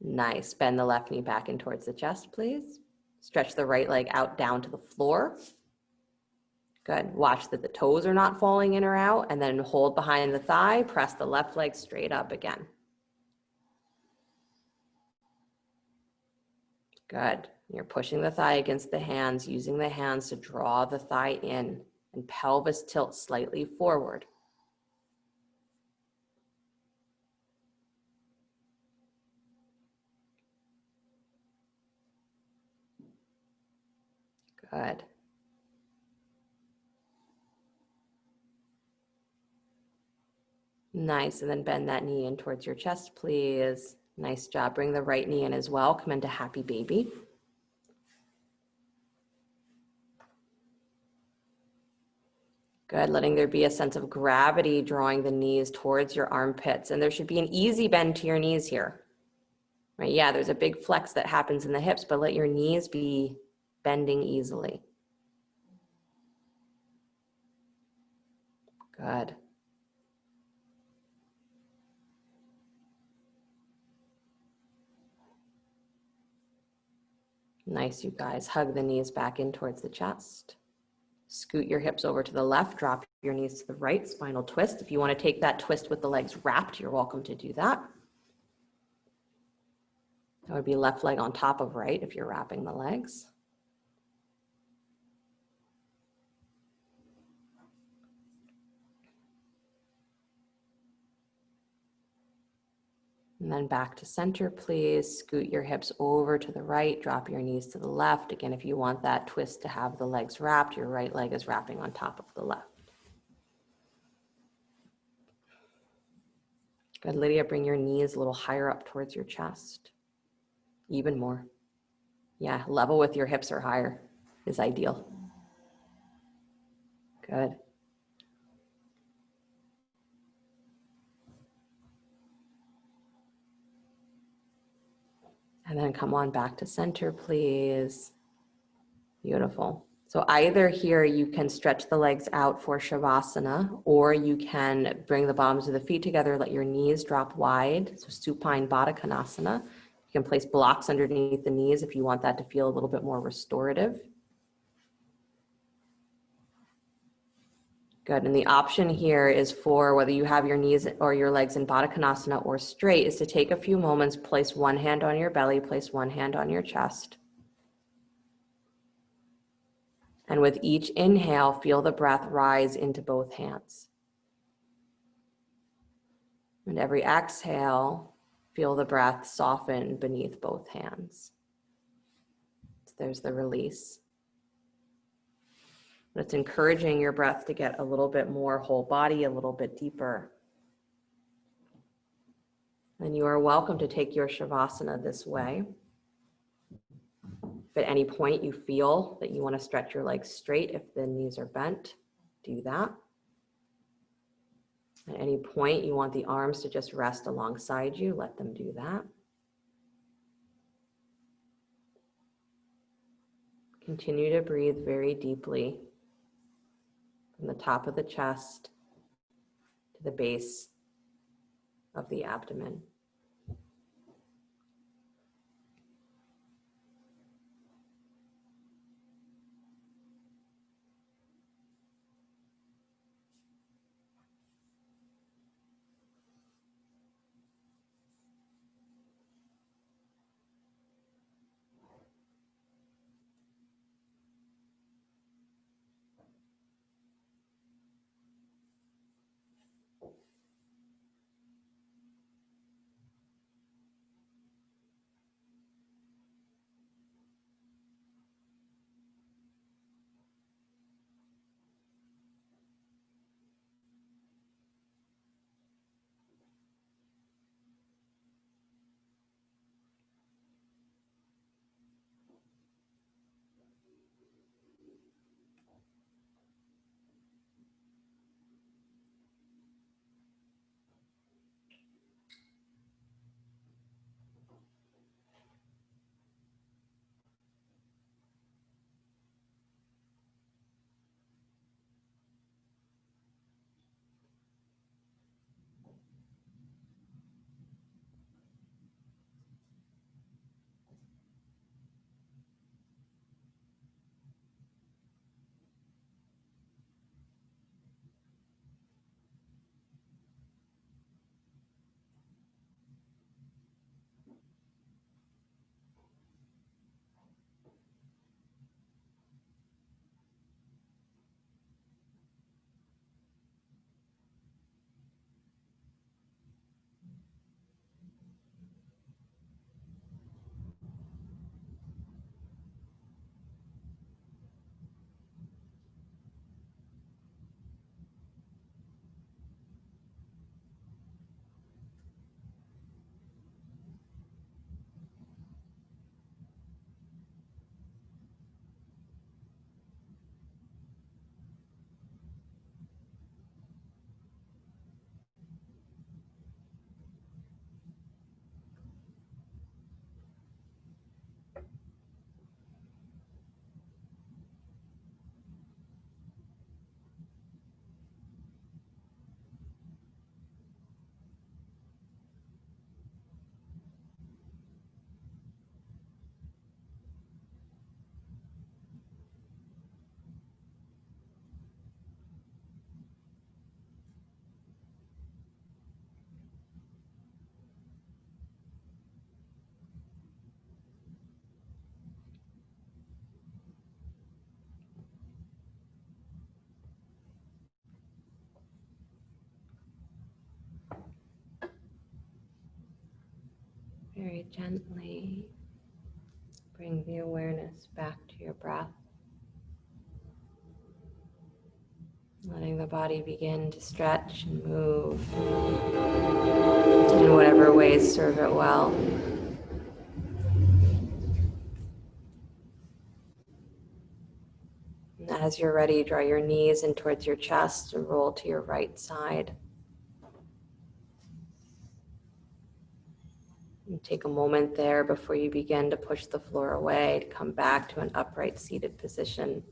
Nice. Bend the left knee back in towards the chest, please. Stretch the right leg out down to the floor. Good. Watch that the toes are not falling in or out, and then hold behind the thigh. Press the left leg straight up again. Good. You're pushing the thigh against the hands, using the hands to draw the thigh in, and pelvis tilt slightly forward. Good. Nice. And then bend that knee in towards your chest, please. Nice job. Bring the right knee in as well. Come into happy baby. Good. Letting there be a sense of gravity drawing the knees towards your armpits. And there should be an easy bend to your knees here. Right? Yeah, there's a big flex that happens in the hips, but let your knees be bending easily. Good. Nice, you guys. Hug the knees back in towards the chest. Scoot your hips over to the left, drop your knees to the right, spinal twist. If you want to take that twist with the legs wrapped, you're welcome to do that. That would be left leg on top of right if you're wrapping the legs. And then back to center, please. Scoot your hips over to the right, drop your knees to the left. Again, if you want that twist to have the legs wrapped, your right leg is wrapping on top of the left. Good, Lydia, bring your knees a little higher up towards your chest. Even more. Yeah, level with your hips or higher is ideal. Good. And then come on back to center, please. Beautiful. So either here you can stretch the legs out for Shavasana, or you can bring the bottoms of the feet together, let your knees drop wide. So supine Baddha Konasana. You can place blocks underneath the knees if you want that to feel a little bit more restorative. Good. And the option here is for whether you have your knees or your legs in Baddha Konasana or straight, is to take a few moments, place one hand on your belly, place one hand on your chest. And with each inhale, feel the breath rise into both hands. And every exhale, feel the breath soften beneath both hands. So there's the release. But it's encouraging your breath to get a little bit more whole body, a little bit deeper. And you are welcome to take your Shavasana this way. If at any point you feel that you want to stretch your legs straight, if the knees are bent, do that. At any point you want the arms to just rest alongside you, let them do that. Continue to breathe very deeply from the top of the chest to the base of the abdomen. Very gently bring the awareness back to your breath, letting the body begin to stretch and move in whatever ways serve it well. And as you're ready, draw your knees in towards your chest and roll to your right side. And Take a moment there before you begin to push the floor away, to come back to an upright seated position.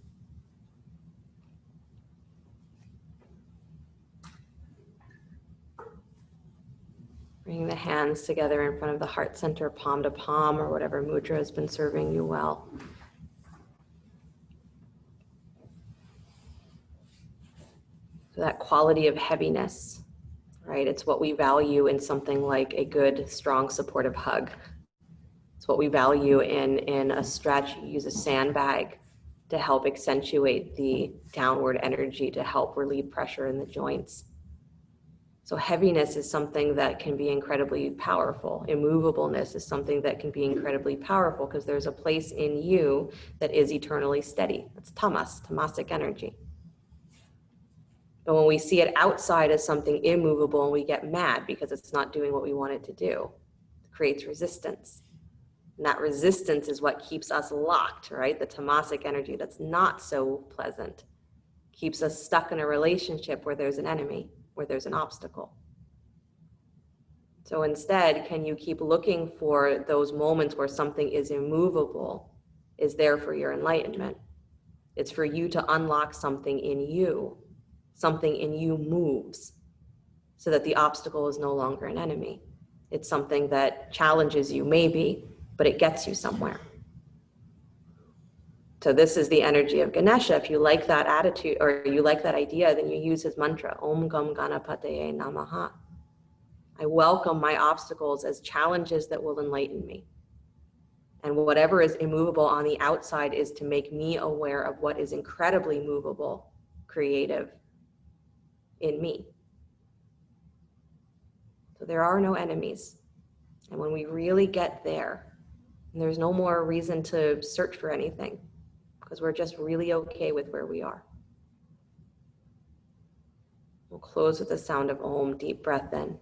Bring the hands together in front of the heart center, palm to palm, or whatever mudra has been serving you well. So that quality of heaviness, right? It's what we value in something like a good, strong, supportive hug. It's what we value in a stretch. You use a sandbag to help accentuate the downward energy to help relieve pressure in the joints. So heaviness is something that can be incredibly powerful. Immovableness is something that can be incredibly powerful because there's a place in you that is eternally steady. That's tamasic energy. But when we see it outside as something immovable and we get mad because it's not doing what we want it to do, it creates resistance. And that resistance is what keeps us locked, right? The tamasic energy that's not so pleasant keeps us stuck in a relationship where there's an enemy, where there's an obstacle. So instead, can you keep looking for those moments where something is immovable, is there for your enlightenment? It's for you to unlock something in you. Something in you moves so that the obstacle is no longer an enemy. It's something that challenges you, maybe, but it gets you somewhere. So this is the energy of Ganesha. If you like that attitude or you like that idea, then you use his mantra, Om Gam Ganapataye Namaha. I welcome my obstacles as challenges that will enlighten me. And whatever is immovable on the outside is to make me aware of what is incredibly movable, creative in me. So there are no enemies. And when we really get there, there's no more reason to search for anything because we're just really okay with where we are. We'll close with the sound of Om. Deep breath in.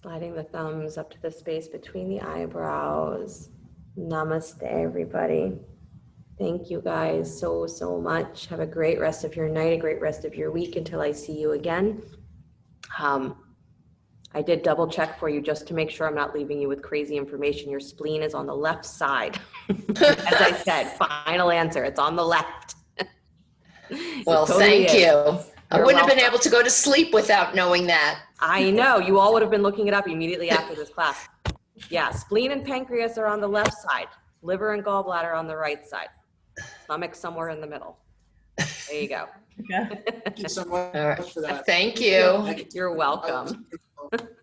Sliding the thumbs up to the space between the eyebrows. Namaste, everybody. Thank you guys so much. Have a great rest of your night, a great rest of your week until I see you again. I did double check for you just to make sure I'm not leaving you with crazy information. Your spleen is on the left side. As I said, final answer, it's on the left. Well, totally thank you. I You're wouldn't have been welcome. able to go to sleep without knowing that. I know, you all would have been looking it up immediately after this class. Yeah, spleen and pancreas are on the left side. Liver and gallbladder on the right side. Stomach somewhere in the middle. There you go. Yeah. Thank you so much All right. for that. Thank you. You're welcome.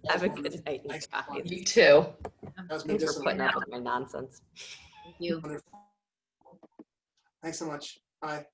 Have a good night, you guys. You too. That was Thanks for medicinal. putting up with my nonsense. Thank you. Wonderful. Thanks so much. Bye.